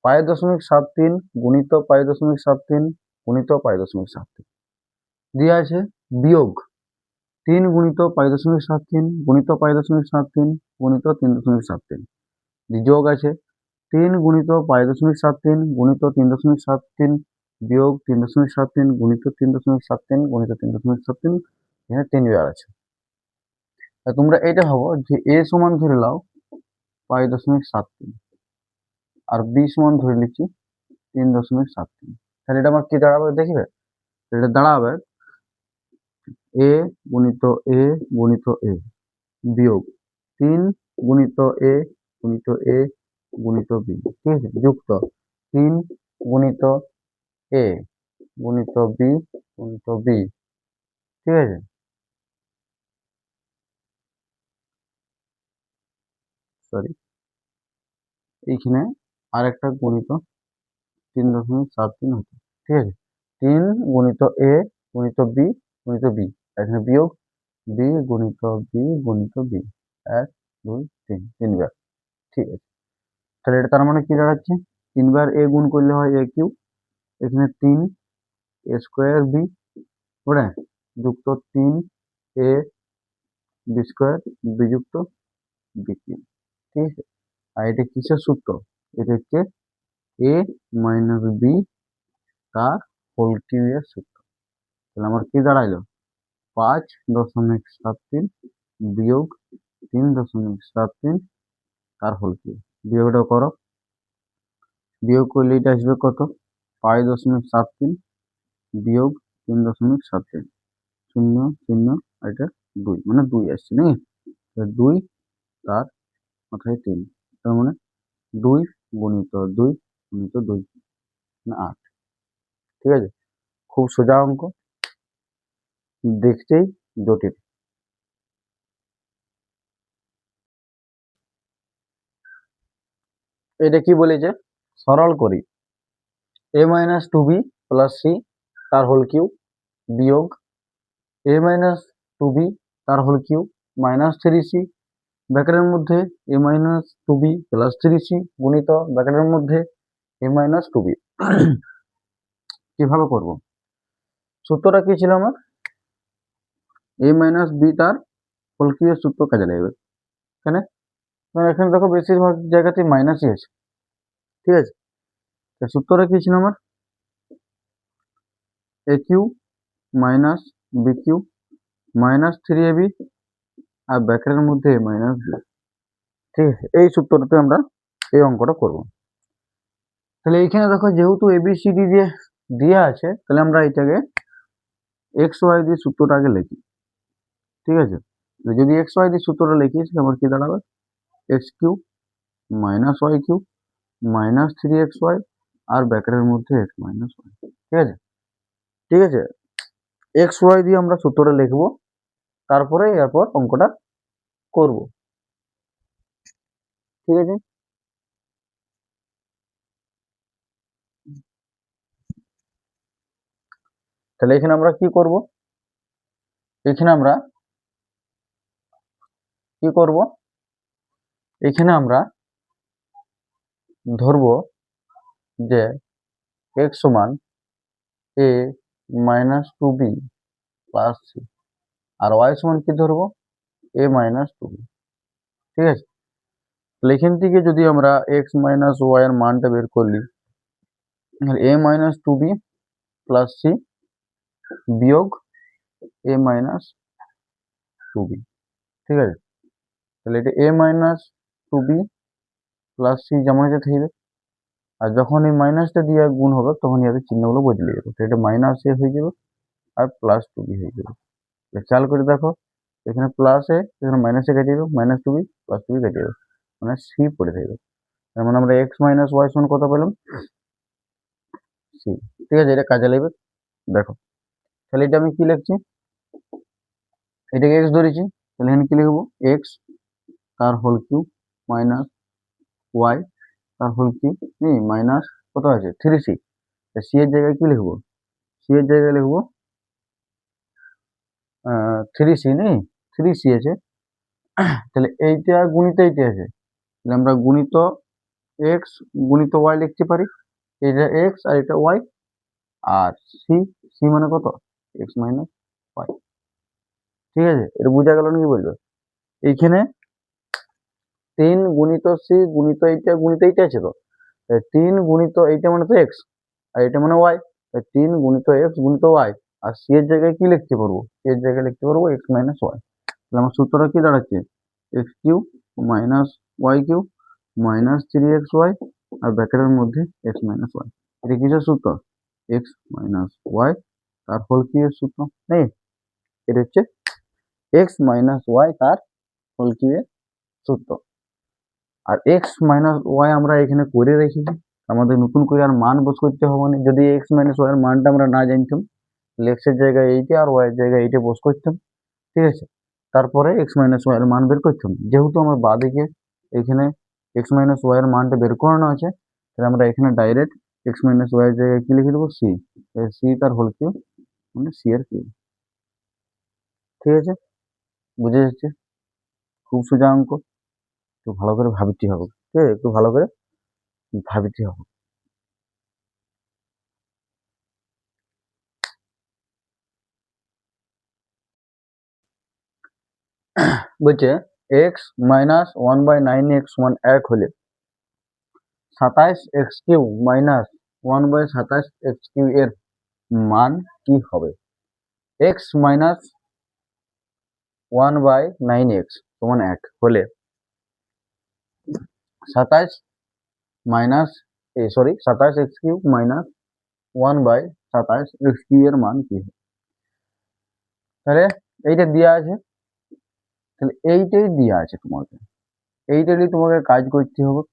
5.73 গুণিত 5.73 গুণিত 5.73 দিয়ে আছে বিয়োগ 3 গুণিত 5.73 গুণিত 5.73 গুণিত 3.73 যোগ আছে 3 গুণিত 5.73 গুণিত 3.73 বিয়োগ 3.73 গুণিত 3.73 গুণিত 3.73, এখানে 3 বার আছে। তোমরা এটা ভাবো যে a সমান ধরে নাও 5.73 আর b সমান ধরে নিচ্ছি 3.73, তাহলে এটা আমার কি দাঁড়াবে দেখবে, এটা দাঁড়াবে a গুণিত a গুণিত a বিয়োগ 3 গুণিত a গুণিত a গুণিত b, ঠিক আছে, যুক্ত 3 গুণিত a গুণিত b গুণিত b। ঠিক আছে, সরি এইখানে আরেকটা গুণিত 3.73 হতো। ঠিক আছে, 3 গুণিত a গুণিত b গুণিত b, এখানে বিয়োগ b গুণিত b গুণিত b, 1 2 3, 3 বার। ঠিক আছে, তাহলে এটা তার মানে কি দাঁড়াচ্ছে 3 বার a গুণ করলে হয় a কিউব, এখানে 3 a স্কোয়ার b ওটা যুক্ত 3 a b স্কোয়ার b যুক্ত b কিউব। ঠিক আছে, আর এটা কিসের সূত্র, এটা হচ্ছে a মাইনাস b তার হোল কিউবের সূত্র। তাহলে আমার কি দাঁড়াইলো 5.73 বিয়োগ 3.73 তার হোল কিউব, বিয়োগটা করো, বিয়োগ করলে এটা আসবে কত 5.73 বিয়োগ 3.73, 0 0 এটা 2 মানে 2 আসছে নাকি, 2 তার মাথায় 3, তার মানে 2 গুণিত 2 গুণিত 2 মানে 8। ঠিক আছে, খুব সোজা অঙ্ক, দেখতেই জটিল। এটা কি বলেছে সরল করি a minus 2b plus c তার হোল কিউব বিয়োগ a মাইনাস 2b তার হোল কিউব মাইনাস 3c ব্র্যাকেটের মধ্যে a minus 2b plus 3c গুণিত ব্র্যাকেটের মধ্যে a মাইনাস 2b। কিভাবে করব, সূত্রটা কি ছিল আমার এ মাইনাস বি তার হোল কিউবের সূত্র কাজে লাগবে। এখানে এখানে দেখো বেশিরভাগ জায়গাতে মাইনাসই আছে, ঠিক আছে। সূত্রটা কি ছিল আমার? A cube minus B cube minus 3ab আর ব্র্যাকেটের মধ্যে এ মাইনাস বি, ঠিক আছে। এই সূত্রটাতে আমরা এই অঙ্কটা করব। তাহলে এইখানে দেখো যেহেতু এবিসিডি দিয়ে দেওয়া আছে, তাহলে আমরা এটাকে এক্স ওয়াই দিয়ে সূত্রটা আগে লিখি, ঠিক আছে। যদি এক্স ওয়াই দিয়ে সূত্রটা লিখি আমার কি দাঁড়াবে? X cube minus Y cube minus 3xy আর ব্র্যাকেটের মধ্যে এক্স মাইনাস ওয়াই, ঠিক আছে। ঠিক আছে, এক্স ওয়াই দিয়ে আমরা সূত্রটা লিখবো, তারপরে এরপর অঙ্কটা করব, ঠিক আছে। তাহলে এখানে আমরা কি করব? এখানে আমরা কি করব? এখানে আমরা ধরবো যে x সমান a minus 2b plus c আর y সমান কি ধরবো? a মাইনাস 2b, ঠিক আছে। তাহলে এখান থেকে যদি আমরা x মাইনাস ওয়াই এর মানটা বের করলি, a minus 2b plus c বিয়োগ a মাইনাস 2b, ঠিক আছে। তাহলে এটা a minus 2b plus c যেমন আছে থাকবে, আর যখন এই মাইনাসটা দিয়ে গুণ হবে তখন এদের চিহ্নগুলো বদলে যাবে, তো এটা মাইনাস এ হয়ে যাবে আর প্লাস 2b হয়ে যাবে। খেয়াল করে দেখো, এখানে প্লাস এ এখানে মাইনাসে কেটে যাবে, মাইনাস 2b প্লাস 2b কেটে যাবে, মানে সি পড়ে থাকবে। তার মানে আমরা এক্স মাইনাস ওয়াই সমান কত পেলাম? সি, ঠিক আছে। এটা কাজে লাগবে, দেখো। তাহলে এটা আমি কি লিখছি? এটাকে এক্স ধরেছি, তাহলে এখানে কি লিখবো? এক্স তার হোল কিউব মাইনাস ওয়াই তার হোল কিউব মাইনাস কত আছে 3c। সি এর জায়গায় কি লিখবো? সি এর জায়গায় লিখবো 3c নেই, 3c আছে। তাহলে এইটা গুণিত এইটা আছে, তাহলে আমরা গুণিত এক্স গুণিত ওয়াই লিখতে পারি। এটা এক্স আর এটা ওয়াই, আর সি, সি মানে কত? এক্স মাইনাস ওয়াই, ঠিক আছে। এটা বোঝা গেল নাকি বলবো? এইখানে 3 গুণিত সি গুণিত এইটা আছে, তো 3 গুণিত এইটা মানে তো এক্স আর এটা মানে ওয়াই, 3 গুণিত এক্স গুণিত ওয়াই, আর সি এর জায়গায় কি লিখতে পারবো? সি এর জায়গায় লিখতে পারবো এক্স মাইনাস ওয়াই। তাহলে আমার সূত্রটা কি দাঁড়াচ্ছে? X cube minus Y cube minus 3xy আর ব্র্যাকেটের মধ্যে এক্স মাইনাস ওয়াই। এটা কিসের সূত্র? এক্স মাইনাস ওয়াই তার হোল কিউবের সূত্র নেই, এটা হচ্ছে এক্স মাইনাস ওয়াই তার হোল কিউবের সূত্র। আর এক্স মাইনাস ওয়াই আমরা এখানে করে রেখেছি, আমাদের নতুন করে আর মান বস করতে হবে না। যদি এক্স মাইনাস ওয়াই এর মানটা আমরা না জানতাম, এক্স এর জায়গায় এইটা আর ওয়াই এর জায়গায় এইটা বস করতাম, ঠিক আছে। তারপরে এক্স মাইনাস ওয়াই এর মান বের করতাম। যেহেতু আমার বাঁদিকে এখানে এক্স মাইনাস ওয়াই এর মানটা বের করানো আছে, তাহলে আমরা এখানে ডাইরেক্ট এক্স মাইনাস ওয়াই এর জায়গায় কি লিখে দেবো? সি, সি তার হোল কিউব মানে সি এর কিউব, ঠিক আছে। বুঝে যাচ্ছে? খুব সোজা অঙ্ক, একটু ভালো করে ভাবতে হবে, ঠিক আছে, একটু ভালো করে ভাবতে হবে। বলছে এক্স মাইনাস 1/9x সমান 1 হলে 27x³ মাইনাস 1/27x³ এর মান কি হবে? এক্স মাইনাস 1/9x সমান 1 হলে 27 মাইনাস 27x³ মাইনাস 1/27x³ এর মান কি হবে? তাহলে এইটা দেওয়া আছে, তাহলে এইটাই দেওয়া আছে তোমাকে, এইটারই তোমাকে কাজ করতে হবে।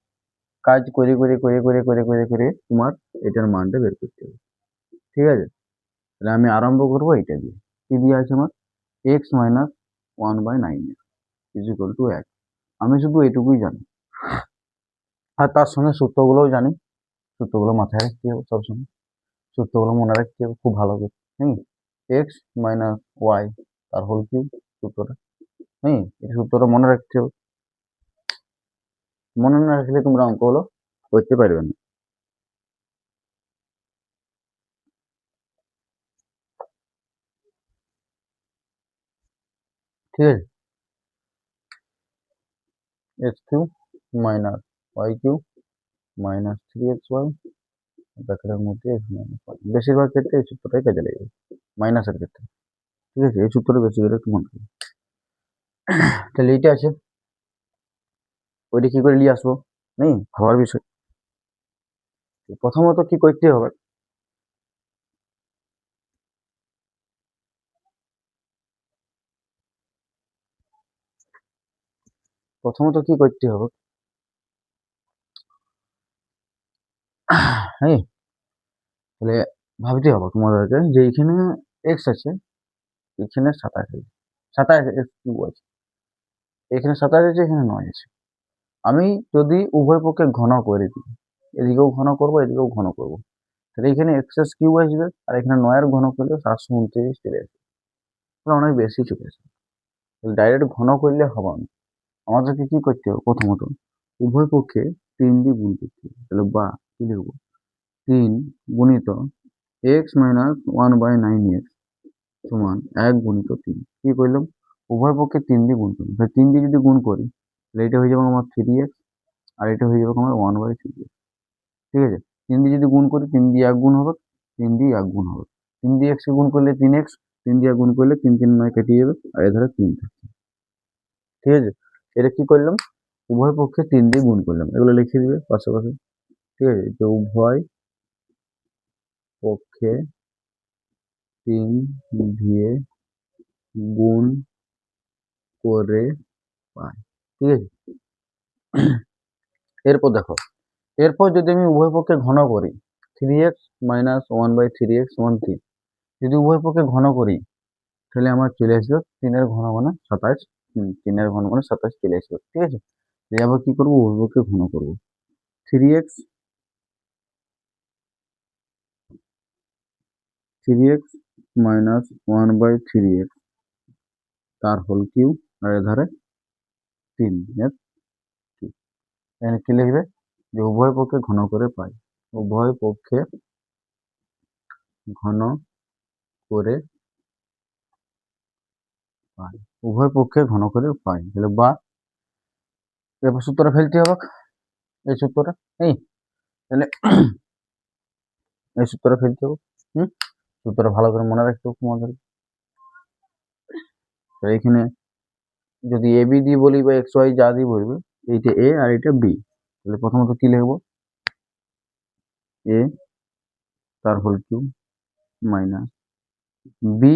কাজ করে করে করে করে করে করে করে তোমার এটার মানটা বের করতে হবে, ঠিক আছে। তাহলে আমি আরম্ভ করবো এটা দিয়ে। কি দিয়ে আছে আমার? X minus 1/9x is equal two 1। আমি শুধু এটুকুই জানি, আর তার সঙ্গে সূত্রগুলোও জানি। সূত্রগুলো মাথায় রাখতে হবে সবসময়, সূত্রগুলো মনে রাখতে হবে খুব ভালো করে। এক্স মাইনাস ওয়াই তার হোল কিউব সূত্রটা, এই সূত্রটা মনে রাখতে হবে। মনে না রাখলে তোমরা অঙ্কগুলো করতে পারবে না। ঠিক আছে, x cube minus Y cube minus 3xy ব্র্যাকেটের মধ্যে এক্স মাইনাস ওয়াই। বেশিরভাগ ক্ষেত্রে এই সূত্রটাই কাজে লাগে, মাইনাসের ক্ষেত্রে। ঠিক আছে, এই সূত্রটা বেশি করে একটু মনে করি। তাহলে এইটা আছে, ওইটা কি করে নিয়ে আসবো নেই ভাবার বিষয়। প্রথমত কি করতে হবে, প্রথমত কি করতে হবে, হ্যাঁ, তাহলে ভাবতে হবে তোমাদেরকে যে এখানে এক্স আছে, এখানে 27 আছে, 27 এক্স কিউ আছে, এখানে 27 আছে, এখানে 9 আছে। আমি যদি উভয় পক্ষে ঘন করে দিই, এদিকেও ঘন করবো এদিকেও ঘন করবো, তাহলে এখানে এক্স এস কিউ আসবে, আর এখানে 9 এর ঘন করলে 729 চলে আসবে, অনেক বেশি চলে আসবে। ডাইরেক্ট ঘন করলে হবে না, আমাদেরকে কি করতে হবে, প্রথমত উভয় পক্ষে 3 দিয়ে গুণ করতে হবে। তাহলে বা কি লিখবো, 3 গুণিত এক্স মাইনাস 1/9x সমান 1 গুণিত 3। কি করলাম, উভয় পক্ষে 3 দিয়ে গুণ করলাম, তাহলে 3 দিয়ে যদি গুণ করি তাহলে এটা হয়ে যাবে আমার 3x, আর এটা হয়ে যাবে আমার 1/3x। ঠিক আছে, 3 দিয়ে যদি গুণ করি 3 দিয়ে 1 গুণ হবে, 3 দিয়ে 1 গুণ হবে, 3 দিয়ে x কে গুণ করলে 3x, 3 দিয়ে গুণ করলে 3 3 9 কেটে যাবে, আর এধারে 3 থাকছে। ঠিক আছে, এটা কি করলাম, উভয় পক্ষে 3 দিয়ে গুণ করলাম, এগুলো লিখে দিবে পাশাপাশি। ঠিক আছে, তো উভয় পক্ষে 3 দিয়ে গুণ করে পাই। ঠিক আছে, এরপর দেখো, এরপর যদি আমি উভয় পক্ষে ঘন করি 3x মাইনাস 1/3x সমান 3, যদি উভয় পক্ষে ঘন করি তাহলে আমার চলে আসবে 3 এর ঘন মানে 27, 3 এর ঘন মানে 27 চলে আসবে। ঠিক আছে, আবার কি করবো, উভয় পক্ষে ঘন করবো, 3x 3x মাইনাস 1/3x তার হোল কিউ, আর এধারে 3 এর কিউ। এখানে কি লিখবে, যে উভয় পক্ষে ঘন করে পাই, উভয় পক্ষে ঘন করে পাই, উভয় পক্ষে ঘন করে পাই, তাহলে বা এবার সূত্রটা ফেলতে হবে, এই সূত্রটা এই, তাহলে এই সূত্রটা ফেলতে হবে। সূত্রটা ভালো করে মনে রাখতে হবে তোমাদের। এখানে যদি এ বি দিয়ে বলি বা এক্স ওয়াই যা দিয়ে বলবে, এইটা এ আর এটা বি, তাহলে প্রথমত কি লিখবো, এ তার হোল কিউ মাইনাস বি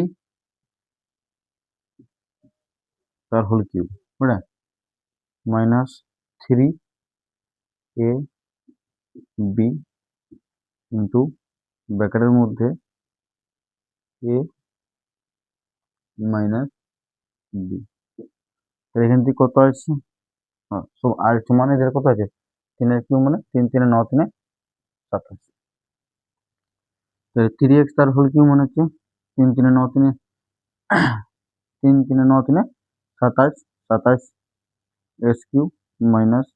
তার হোল কিউ, বুঝলে, মাইনাস 3 এ বি ইন্টু ব্র্যাকেটের মধ্যে এ মাইনাস বি। তাহলে এখান থেকে কত আসছে, আর সমান এদের কত আছে, 3 এর কিউ মানে 3 3 9 3 27, তাহলে 3x তার হোল কিউ মানে হচ্ছে 3 3 9 3 3 3 9 3 27, 27 x cube minus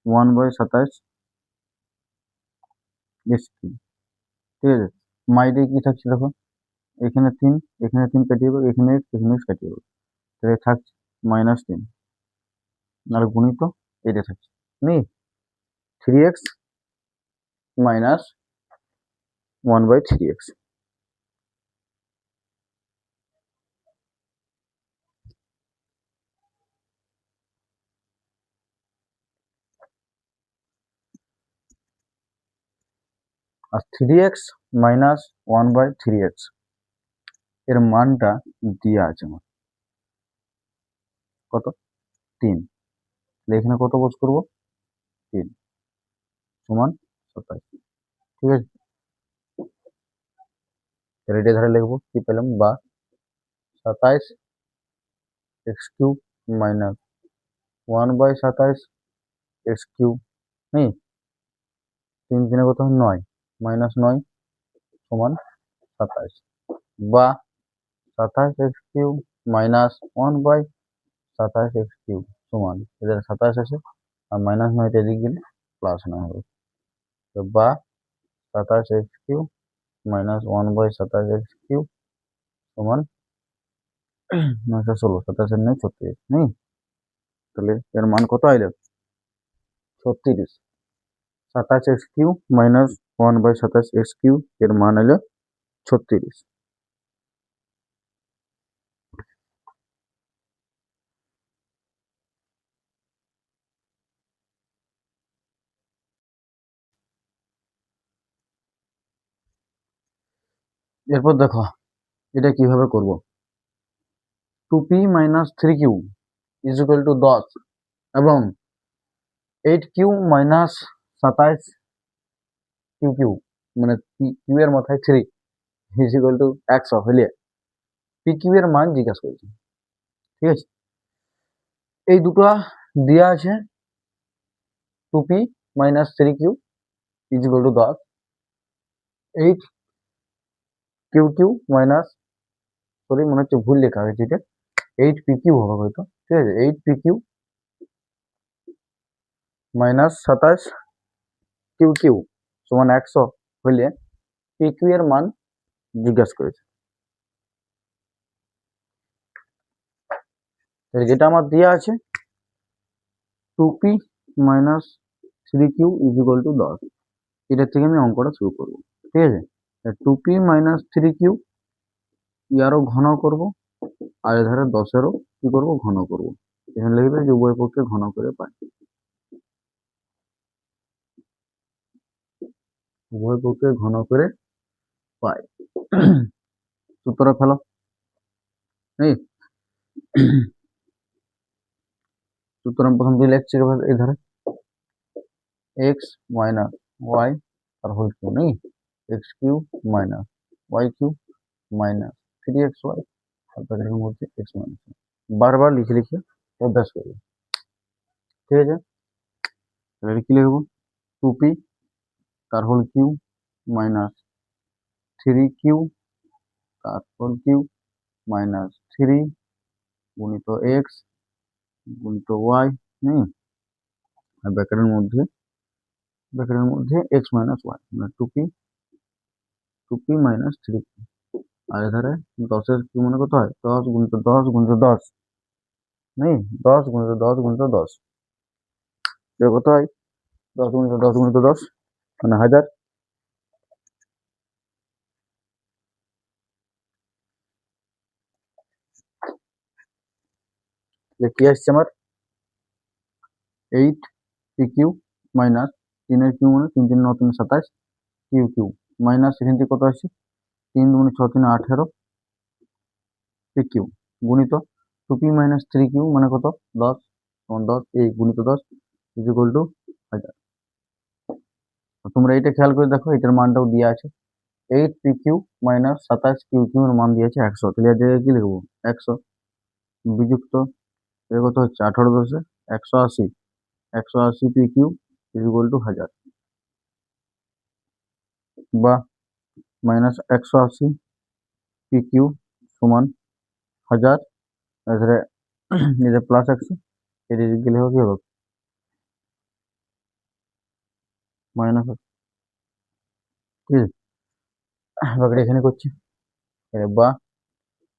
1/27 x cube. ঠিক আছে, মাইডে কি থাকছে দেখো, এখানে 3, এখানে 3 কাটিয়ে দেবো, এখানে x, এখানে x কাটিয়ে দেবো, তাহলে থাকছে -3, আর গুণিত এটা থাকছে নেই 3x মাইনাস 1/3x। আর 3x মাইনাস 1/3x এর মানটা দেওয়া আছে আমার কত, 3, তাহলে এখানে কত বস করবো, 3 সমান 27। ঠিক আছে, তাহলে এটা ধরে লিখবো, কি পেলাম, বা 27 x cube minus 1/27 x cube নেই 3 3 কত 9 মাইনাস 9 সমান 27, বা 27 x cube minus 1/27 x cube সমান, এদের 27 আছে আর মাইনাস 9টা এদিকে গেলে প্লাস 9 হবে, তো বা 27 x cube minus 1/27 x cube সমান 9 16 27 নেই 36 নেই, তাহলে এর মান কত আইলো 36। 27 x cube minus 1/27 x cube এর মান এলো 36। এরপর দেখো এটা কিভাবে করব। 2p minus 3q is equal two 10 এবং 8q মাইনাস 27 কিউ মানে কিউ এর মাথায় 3 ইজ ইকুয়াল টু 100 হলে পি কিউ এর মান জিজ্ঞাসা করেছে। ঠিক আছে, এই দুটো দেওয়া আছে। 2p minus 3q is equal two 10, 8q minus, sorry মনে হচ্ছে ভুল লেখা হয়েছে, এটা 8pq হবে হয়তো। ঠিক আছে, 8pq মাইনাস 27q সমান 100 হলে pq এর মান জিজ্ঞাসা করেছে। যেটা আমার দেওয়া আছে 2p minus 3q is equal two 10, এটার থেকে আমি অঙ্কটা শুরু করবো। ঠিক আছে, 2p মাইনাস 3q ইয়ারও ঘন করব, আর এধারে 10-এরও কি করব ঘন করব। এখানে লিখবে যে উভয় পক্ষে ঘন করে পাই, উভয় পক্ষে ঘন করে পাই। সূত্র ফেলো এই সুতরাং প্রথম দুই লিখছি এই ধারে এক্স মাইনাস ওয়াই আর হোল কিউ নেই, x cube minus Y cube minus 3xy আর ব্র্যাকেটের মধ্যে এক্স মাইনাস, বারবার লিখে লিখে অভ্যাস করবে। ঠিক আছে, তাহলে কি লিখবো 2p তার হোল কিউ মাইনাস 3q তার হোল কিউ মাইনাস 3 গুণিত এক্স গুণিত ওয়াই নেই, আর ব্র্যাকেটের মধ্যে এক্স মাইনাস ওয়াই মানে 2p মাইনাস 3q, আর এধারে 10-এর কি মনে কত হয় 10 গুণিত 10 গুণিত 10 নেই, 10 গুণিত 10 গুণিত 10 কত হয় 10 গুণিত 10 গুণিত 10 মানে 1000। কি আসছে আমার 8pq মাইনাস 3-এর কিউ মানে 3 3 9 3 27 কিউ মাইনাস এখান থেকে কত আসছে 3 2 6 3 18 pq গুণিত 2p মাইনাস 3q মানে কত 10 সমান 10 এই গুণিত 10 ইজ ইকুয়াল টু 1000। তোমরা এটা খেয়াল করে দেখো, এটার মানটাও দেওয়া আছে 8pq মাইনাস 27qq এর মান দিয়েছে 100, তাহলে এর জায়গায় কি লিখবো 100 বিযুক্ত এর কত হচ্ছে 18 10 180 180pq ইজ ইকুয়াল টু 1000 বা মাইনাস 180pq সমান 1000, এখানে এই যে প্লাস 100 এদিকে গেলে হবে কি হবে মাইনাস, ঠিক আছে বাকি এখানে করছি বা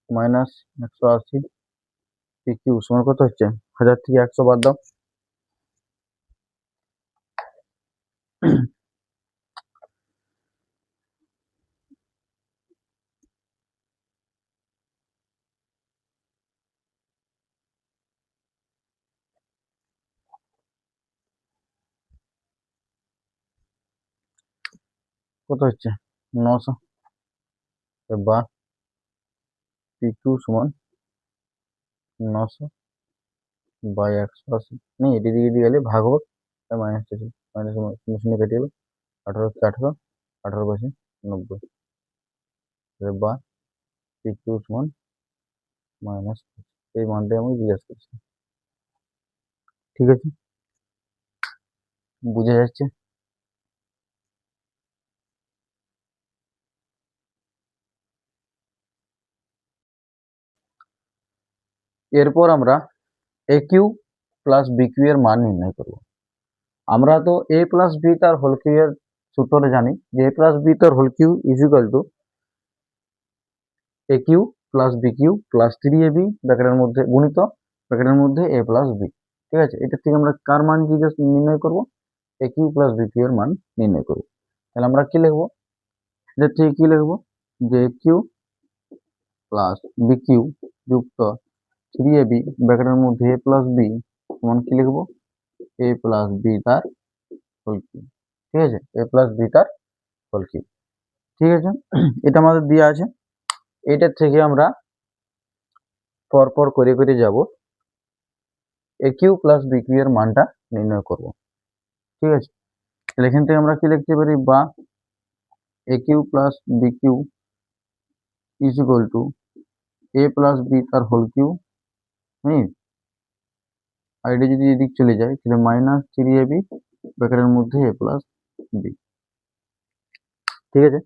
মাইনাস 180pq সমান কত হচ্ছে 1000 থেকে 100 বাদ দাও, কত হচ্ছে 900 বা pq সমান 900 বাই 180 নেই, এদিকে দিয়ে গেলে ভাগ হোক মাইনাস মাইনাস শূন্য কেটে যাবে 18 হচ্ছে 18 18 পাশে 90 বা pq সমান মাইনাস, এই মানটাই আমি জিজ্ঞাসা করছি। ঠিক আছে, বুঝে যাচ্ছে। এরপর আমরা এ কিউ প্লাস বি কিউ এর মান নির্ণয় করব। আমরা তো এ প্লাস বি তার হোল কিউ এর সূত্রটা জানি যে এ প্লাস বি তার whole cube is equal to a cube plus B cube plus 3ab ব্র্যাকেটের মধ্যে গুণিত ব্র্যাকেটের মধ্যে a প্লাস বি। ঠিক আছে, এটা থেকে আমরা কার মান নির্ণয় করব? A cube plus B cube এর মান নির্ণয় করব। তাহলে আমরা কি লিখবো? এটা থেকে কি লিখবো? যে এ কিউ প্লাস বি কিউ যুক্ত 3ab ব্র্যাকেটের মধ্যে a প্লাস বি সমান কি লিখবো? a প্লাস বি তার হোল কিউব। ঠিক আছে, a প্লাস বি তার হোল কিউব। ঠিক আছে, এটা আমাদের দেওয়া আছে। এটার থেকে আমরা পরপর করে করে যাব এ কিউ প্লাস বি কিউ এর মানটা নির্ণয় করব। ঠিক আছে, তাহলে এখান থেকে আমরা কি লিখতে পারি? বা A cube plus B cube is equal to A plus B তার হোল কিউ। হ্যাঁ, আর এটা যদি এদিক চলে যায় তাহলে মাইনাস 3ab ব্র্যাকেটের মধ্যে a প্লাস বি। ঠিক আছে,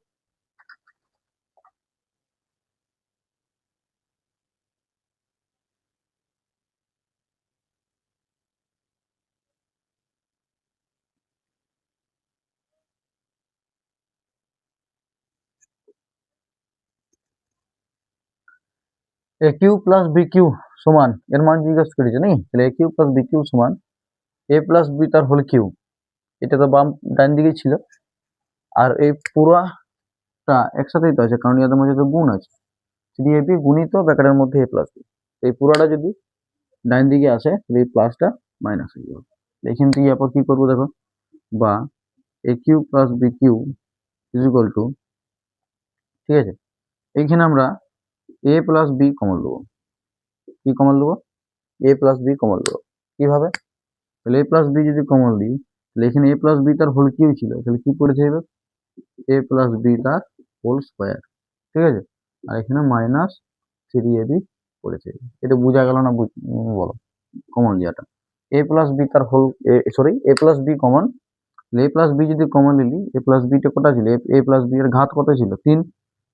এ কিউ প্লাস বি কিউ সমান এর মান জিজ্ঞাসা করেছে নাকি? তাহলে এ কিউ প্লাস বি কিউ সমান এ প্লাস বি তার হোল কিউ। এটা তো বাম ডান দিকে ছিল, আর এই পুরাটা একসাথেই তো আছে কারণ এদের মধ্যে তো গুণ আছে। 3ab গুণিত ব্র্যাকেটের মধ্যে a প্লাস বি। এই পুরাটা যদি ডান দিকে আসে তাহলে এই প্লাসটা মাইনাস হয়ে যাবে। এখান থেকে আবার কি করবো দেখো? বা A cube plus B cube is equal to, ঠিক আছে, এইখানে আমরা এ প্লাস বি কমন নেবো। কি কমন নেবো? এ প্লাস বি কমন নেবো। কিভাবে? তাহলে এ প্লাস বি যদি কমন দিই তাহলে এখানে এ প্লাস বি তার হোল কিউ ছিল, তাহলে কি পড়ে থাকবে? এ প্লাস বি তার হোল স্কোয়ার। ঠিক আছে, আর এখানে মাইনাস 3ab পড়ে থাকবে। এটা বোঝা গেল না? বলো কমন লিয়াটা। এ প্লাস বি তার হোল সরি এ প্লাস বি কমন। এ প্লাস বি যদি কমন নিলি এ প্লাস বিটা কটা ছিল? এ প্লাস বি এর ঘাত কত ছিল? 3।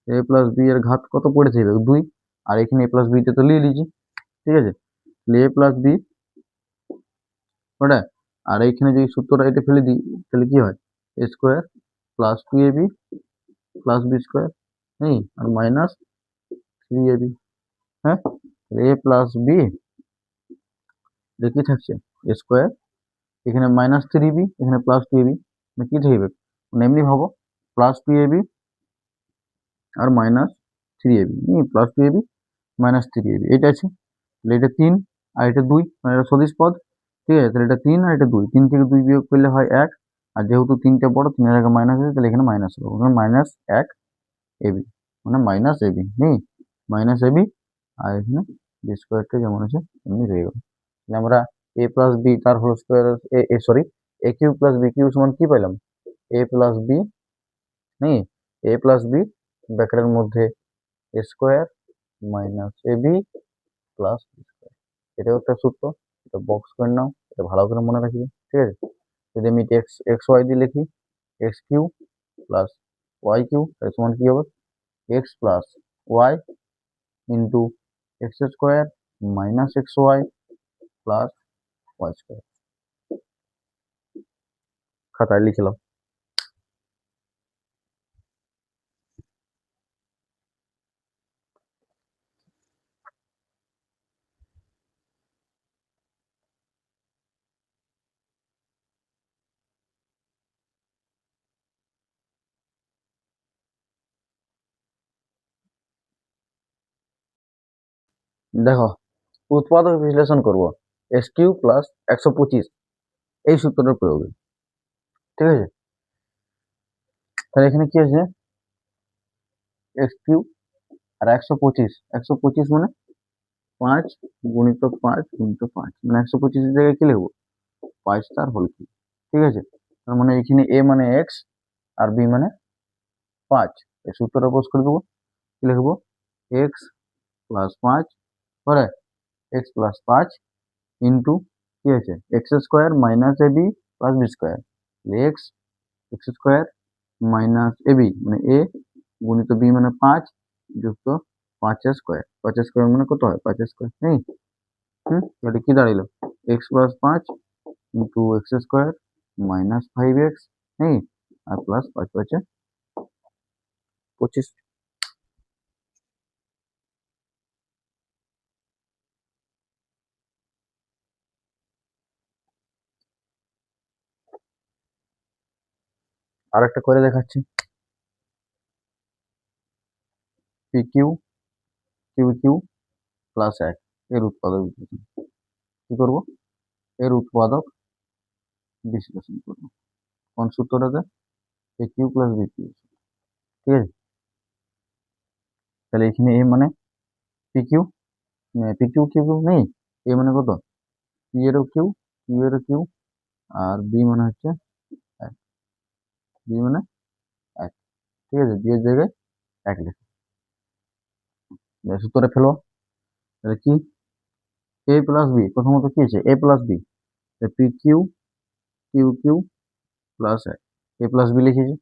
এ প্লাস বি এর ঘাত কত পড়ে থাকবে? 2। আর এখানে এ প্লাস বিটা তো নিয়ে লিছি। ঠিক আছে, এ প্লাস বি ওটা, আর এইখানে যদি সূত্রটা এটা ফেলে দিই তাহলে কি হয়? A square plus 2ab plus B square, হ্যাঁ, আর মাইনাস 3ab। হ্যাঁ, এ প্লাস বি কি থাকছে? এ স্কোয়ার, এখানে মাইনাস 3b এখানে প্লাস 2ab, মানে কি থাকবে? মানে এমনি ভাবো প্লাস 2ab আর minus 3ab, plus 2ab minus 3ab এটা আছে। তাহলে এটা 3 আর এটা 2, মানে এটা সদিশ পদ। ঠিক আছে, তাহলে এটা 3 আর এটা 2, 3 থেকে 2 বিয়োগ করলে হয় 1। আর যেহেতু 3টা বড় 3 এর আগে মাইনাস আছে তাহলে এখানে মাইনাস হবে, ওখানে মাইনাস 1 ab, মানে মাইনাস ab, মাইনাস ab। আর এখানে বি স্কোয়ারটা যেমন আছে এমনি রয়ে গেল। তাহলে আমরা এ প্লাস বি তার হোল স্কোয়ার সরি এ কিউ প্লাস বি কিউ সমান কি পাইলাম? এ প্লাস বি, এ প্লাস বি ব্র্যাকেটের মধ্যে A square minus A B plus B square. এটাও একটা সূত্র, এটা বক্স করে নাও, এটা ভালো করে মনে রাখবে। ঠিক আছে, যদি আমি এক্স এক্স ওয়াই দিয়ে লিখি x cube plus y cube এর সমান কি হবে? X plus y into x square minus x Y plus Y square. খাতায় লিখলাম। দেখো, উৎপাদক বিশ্লেষণ করব এস কিউ প্লাস 125 এই সূত্রটার প্রয়োগে। ঠিক আছে, তাহলে এখানে কি আছে? এক্স কিউ আর 125 মানে 5 গুণিত 5 গুণিত 5, মানে 125 এর জায়গায় কি লিখবো? 5 তার হোল কিউব। ঠিক আছে, তার মানে এখানে এ মানে এক্স আর বি মানে 5। এই সূত্রটা প্রয়োগ করে দেবো। কি লিখবো? এক্স প্লাস 5 পরে এক্স প্লাস 5 ইন্টু কি আছে? এক্স স্কোয়ার মাইনাস এ B plus B square. X X square minus এ বি মানে এ গুণিত বি মানে 5 যুক্ত 5 স্কোয়ার। 5 স্কোয়ার মানে কত হয়? 5 স্কোয়ার, নেই? এটা কি দাঁড়াইলো? X plus 5 into x square minus 5x, নেই, আর প্লাস 5 5 25। আর একটা করে দেখাচ্ছি, p Q Q Q plus 1 এর উৎপাদক বিশ্লেষণ। কি করব? এর উৎপাদক বিশ্লেষণ করব। কোন সূত্রটাতে? A cube plus B cube. ঠিক আছে, তাহলে এখানে এ মানে P q, p Q Q cube নেই, এ মানে কত? পি এরও কিউ, কিউ এরও কিউ, আর বি মানে হচ্ছে 1, বি মানে 1। ঠিক আছে, বি এর জায়গায় 1 লিখে সূত্রটা ফেলো। তাহলে কি? এ প্লাস বি, প্রথমত কি আছে? A plus B, P Q Q Q plus 1, A plus B লিখেছি।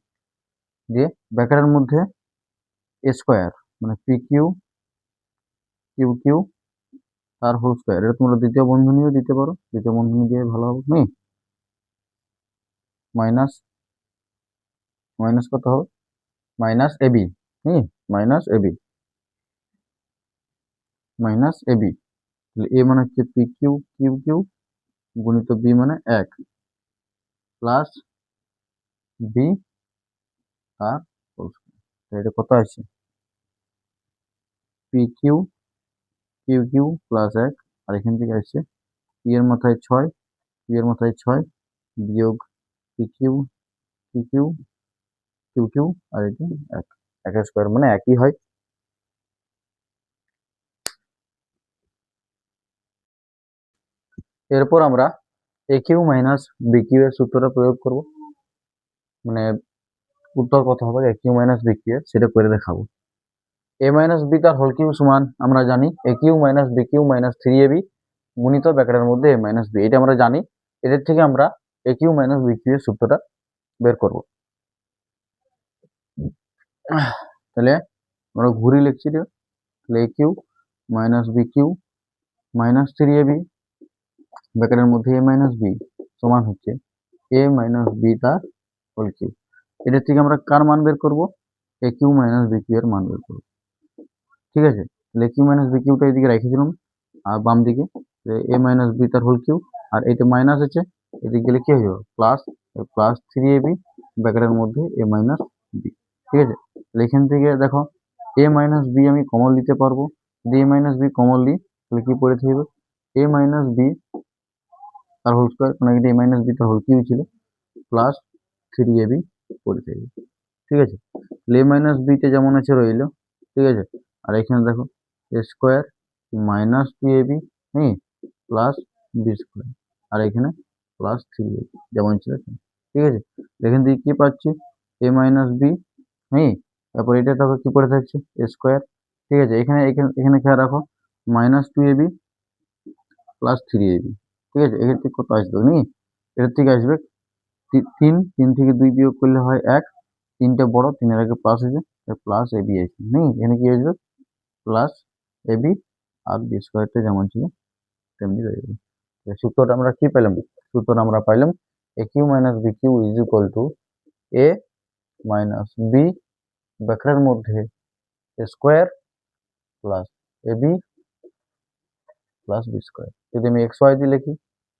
দিয়ে ব্র্যাকেটের মধ্যে এ স্কোয়ার মানে পি কিউ কিউ কিউ তার হোল স্কোয়ার। এটা তোমরা দ্বিতীয় বন্ধনীও দিতে পারো, দ্বিতীয় বন্ধনী দিয়ে ভালো হবে। নেই মাইনাস, মাইনাস কত হবে? মাইনাস এ বি, মাইনাস এ বি, মাইনাস এ বি। তাহলে এ মানে হচ্ছে পি কিউ কিউ কিউ গুণিত বি মানে 1 প্লাস বি আর হোল স্কোয়ার। এটা কত আছে? P Q Q Q plus 1, আর এখান থেকে আসছে পি এর মাথায় 6, পি এর মাথায় 6 বিয়োগ P Q Q Q Q Q, আর এটা 1, 1 স্কোয়ার মানে একই হয়। এরপর আমরা এ কিউ মাইনাস বি কিউ এর সূত্রটা প্রয়োগ করব, মানে উত্তর কত হবে A cube minus B cube এর সেটা করে দেখাবো। এ মাইনাস বি তার হোল কিউ সমান আমরা জানি A cube minus B cube minus 3ab গুণিত ব্র্যাকেটের মধ্যে এ মাইনাস বি, এটা আমরা জানি। এদের থেকে আমরা এ কিউ মাইনাস বি কিউ এর সূত্রটা বের করব। তাহলে আমরা ঘুরি লিখছি, তাহলে এ cube minus B cube minus 3ab ব্র্যাকেটের মধ্যে এ মাইনাস বি সমান হচ্ছে এ মাইনাস বি তার হোল কিউ। এটার থেকে আমরা কার মান বের করব? A cube minus B cube এর মান বের করব। ঠিক আছে, তাহলে কিউ মাইনাস বি কিউটা এদিকে রেখেছিলাম, আর বাম দিকে এ মাইনাস বি তার হোল কিউ, আর এটা মাইনাস আছে, এদিকে গেলে কি হয়ে যাবে? প্লাস, প্লাস 3ab ব্র্যাকেটের মধ্যে এ মাইনাস বি। ঠিক আছে, তাহলে এখান থেকে দেখো এ মাইনাস বি আমি কমন নিতে পারবো, যদি এ মাইনাস বি কমন নিই তাহলে কি পড়ে থাকবে? এ মাইনাস বি তার হোল স্কোয়ার, মানে এটা এ মাইনাস বি তার হোল কিউ ছিল, প্লাস 3ab পড়ে থাকবে। ঠিক আছে, তাহলে এ মাইনাস বিতে যেমন আছে রইলো। ঠিক আছে, আর এখানে দেখো A square minus 2ab plus B square, আর এখানে প্লাস 3ab যেমন ছিল। ঠিক আছে, এখান থেকে কি পাচ্ছি? এ মাইনাস বি, তারপর এটা দেখো কি পড়ে থাকছে? A square. ঠিক আছে, এখানে এখানে এখানে খেয়াল রাখো মাইনাস 2ab প্লাস 3ab। ঠিক আছে, এখান থেকে কত আসবে? এটার থেকে আসবে 3, 3 থেকে 2 বিয়োগ করলে হয় 1, 3টা বড়, 3-এর আগে প্লাস আছে, প্লাস এবি আছে। এখানে কি আসবে? প্লাস এবি, আর বি স্কোয়ারটা যেমন ছিল তেমনি রয়ে যাবে। সূত্রটা আমরা কি পেলাম? সূত্রটা আমরা পাইলাম A cube minus B cube is equal to A minus B ব্র্যাকেটের মধ্যে A square plus AB plus B square. যদি আমি এক্স ওয়াই দিয়ে লিখি,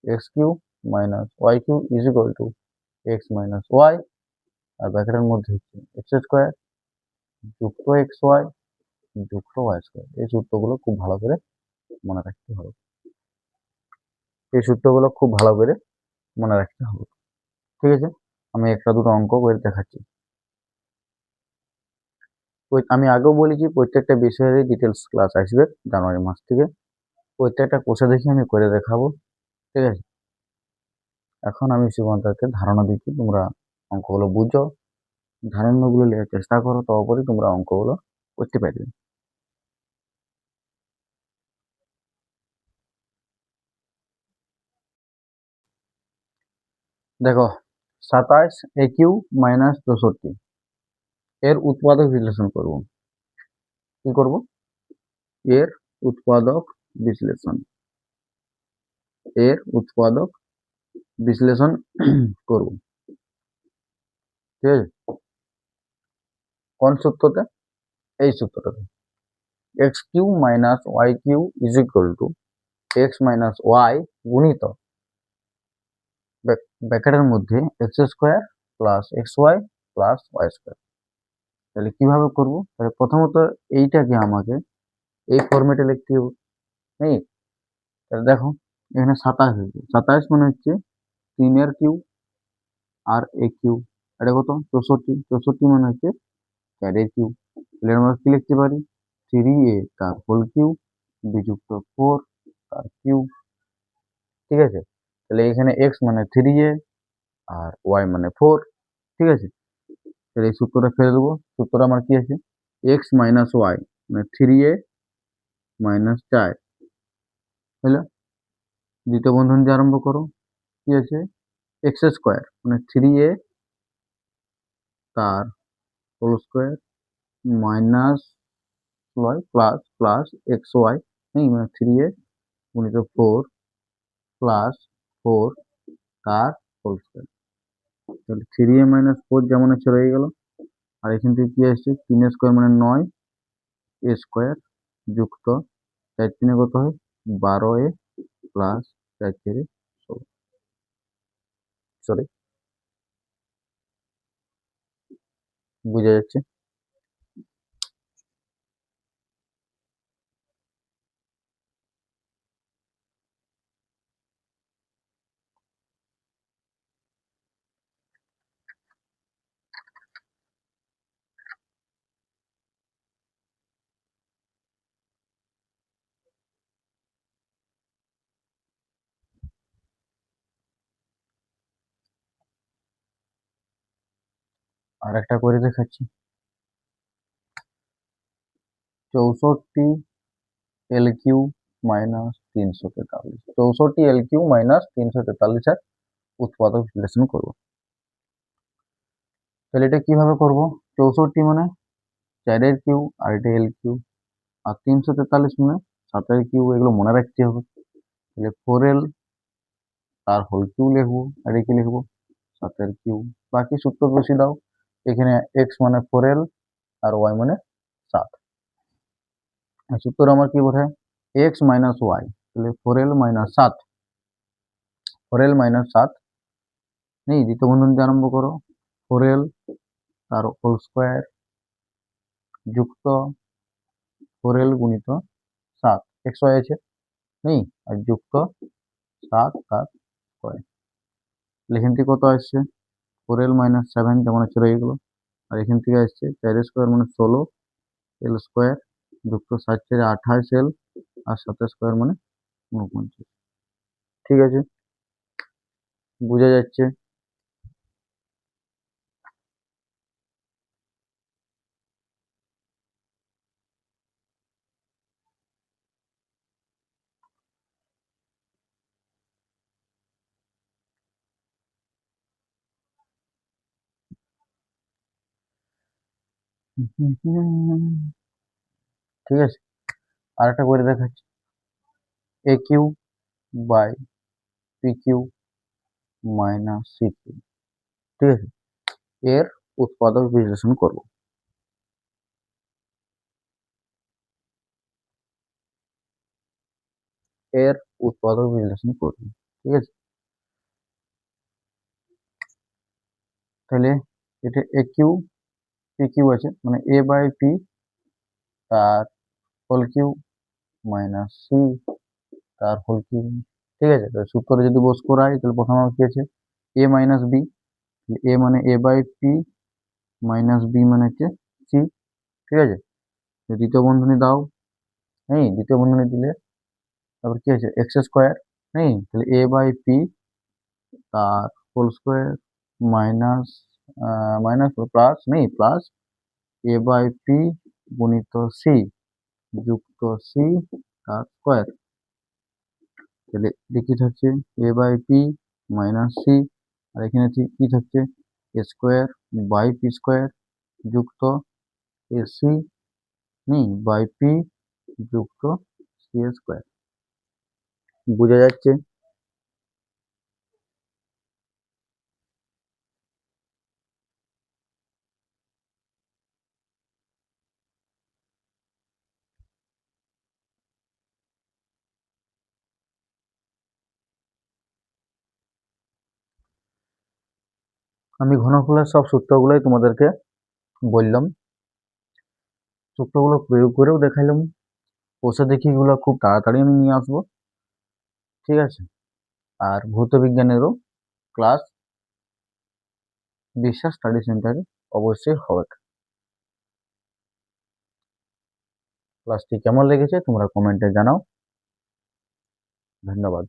x cube minus Y cube is equal to X minus Y, আর ব্র্যাকেটের মধ্যে হচ্ছে এক্স স্কোয়ার যুক্ত এক্স ওয়াই যুক্ত ওয়াই স্কোয়ার। এই সূত্রগুলো খুব ভালো করে মনে রাখতে হবে, এই সূত্রগুলো খুব ভালো করে মনে রাখতে হবে। ঠিক আছে, আমি একটা দুটো অঙ্ক করে দেখাচ্ছি। আমি আগেও বলেছি প্রত্যেকটা বিষয়েরই ডিটেলস ক্লাস আসবে জানুয়ারি মাস থেকে, প্রত্যেকটা কোষে দেখে আমি করে দেখাবো। ঠিক আছে, এখন আমি সুমন্তকে ধারণা দিচ্ছি, তোমরা অঙ্কগুলো বুঝো, ধারণাগুলো নেওয়ার চেষ্টা করো, তবেই তোমরা অঙ্কগুলো করতে পারবে। দেখো 27 এ কিউ মাইনাস 64 এর উৎপাদক বিশ্লেষণ করব। কি করব? এর উৎপাদক বিশ্লেষণ, এর উৎপাদক বিশ্লেষণ করব। ঠিক আছে, কোন সূত্রতে? এই সূত্রটাতে X cube minus Y cube is equal to X minus Y গুণিত ব্র্যাকেটের মধ্যে X square plus x Y plus Y square. তাহলে কিভাবে করব? তাহলে প্রথমত এইটাকে আমাকে এই ফরম্যাটে লিখতে হবে। এই তাহলে দেখো এখানে 27 হয়েছে, 27 মানে হচ্ছে 3 আর এ কিউ, এটা কত 64, 64 মানে হচ্ছে 4 তাহলে আমরা কি লিখতে পারি? 3a তার হোল কিউ বিযুক্ত 4 তার কিউ। ঠিক আছে, তাহলে এখানে x মানে 3a আর y মানে 4। ঠিক আছে, তাহলে এই সূত্রটা ফেলে দেবো। সূত্র আমার কি আছে? x মাইনাস ওয়াই মানে 3a মাইনাস 4 হলো। দ্বিতীয় বন্ধনী দিয়ে আরম্ভ করো, কি আছে? এক্স স্কোয়ার মানে 3a তার whole square minus y plus plus x y নেই মানে 3a গুণিত 4 প্লাস 4 তার হোল স্কোয়ার। তাহলে 3a মাইনাস 4 যেমন আছে রয়ে গেল। আর এখান থেকে কি আসছে? 3a স্কোয়ার মানে 9 এ স্কোয়ার যুক্ত 4 3 কত হয়? 12a plus 4 4 16। সরি, বুঝা যাচ্ছে? আর একটা করে দেখাচ্ছি। 64 l cube minus 343, 64 l cube minus 343 এর উৎপাদক বিশ্লেষণ করব। তাহলে এটা কিভাবে করব? 64 মানে 4 কিউ আর এটা এল কিউ, আর 343 মানে 7 কিউ, এগুলো মনে রাখতে হবে। তাহলে 4l তার হোল কিউ লিখবো আর একে লিখবো 7 কিউ। বাকি সূত্র বসিয়ে দাও। এখানে এক্স মানে 4l আর ওয়াই মানে 7। সূত্র আমার কি বোঝায়? এক্স মাইনাস ওয়াই, তাহলে 4l মাইনাস 7, 4l মাইনাস 7 নেই। দ্বিতীয় বন্ধনী দিয়ে আরম্ভ করো। 4l তার হোল স্কোয়ার যুক্ত 4l গুণিত 7, এক্স ওয়াই আছে নেই, আর যুক্ত 7 তার স্কোয়ার। এখান থেকে কত আসছে? 4l মাইনাস 7 যেমন আছে রয়ে গেলো। আর এখান থেকে আসছে 4 স্কোয়ার মানে 16 এল স্কোয়ার যুক্ত 7 4 28 এল আর 7 স্কোয়ার মানে 49। ঠিক আছে, বোঝা যাচ্ছে? ঠিক আছে, আর একটা করে দেখাচ্ছি। A cube by P cube minus C cube. ঠিক আছে, এর উৎপাদক বিশ্লেষণ করব। এর উৎপাদক বিশ্লেষণ করব। ঠিক আছে, তাহলে এটা এ কিউ পি কিউ আছে মানে এ বাই পি তার হোল কিউ মাইনাস সি তার হোল কিউ। ঠিক আছে, তাহলে সূত্রে যদি বস করাই তাহলে প্রথমে আমার কি আছে? এ মাইনাস বি, এ মানে এ বাই পি মাইনাস বি মানে হচ্ছে সি। ঠিক আছে, দ্বিতীয় বন্ধনী দাও। নেই, দ্বিতীয় বন্ধনী দিলে তারপর কি আছে? এক্স স্কোয়ার নেই, তাহলে এ বাই পি তার whole square minus minus plus নেই প্লাস এ বাই পি গুণিত সি যুক্ত সি তার স্কোয়ার। তাহলে দেখি থাকছে a by p minus c, আর এখানে কি থাকছে? A square by p square যুক্ত এ সি নেই বাই পি যুক্ত সি স্কোয়ার। বোঝা যাচ্ছে? আমি ঘনফলের সব সূত্রগুলোই তোমাদেরকে বললাম, সূত্রগুলো প্রয়োগ করেও দেখাইলাম, বসে দেখি এগুলো খুব তাড়াতাড়ি আমি নিয়ে আসবো। ঠিক আছে, আর ভৌত বিজ্ঞানেরও ক্লাস বিশ্বাস স্টাডি সেন্টারে অবশ্যই হবে। ক্লাসটি কেমন লেগেছে তোমরা কমেন্টে জানাও। ধন্যবাদ।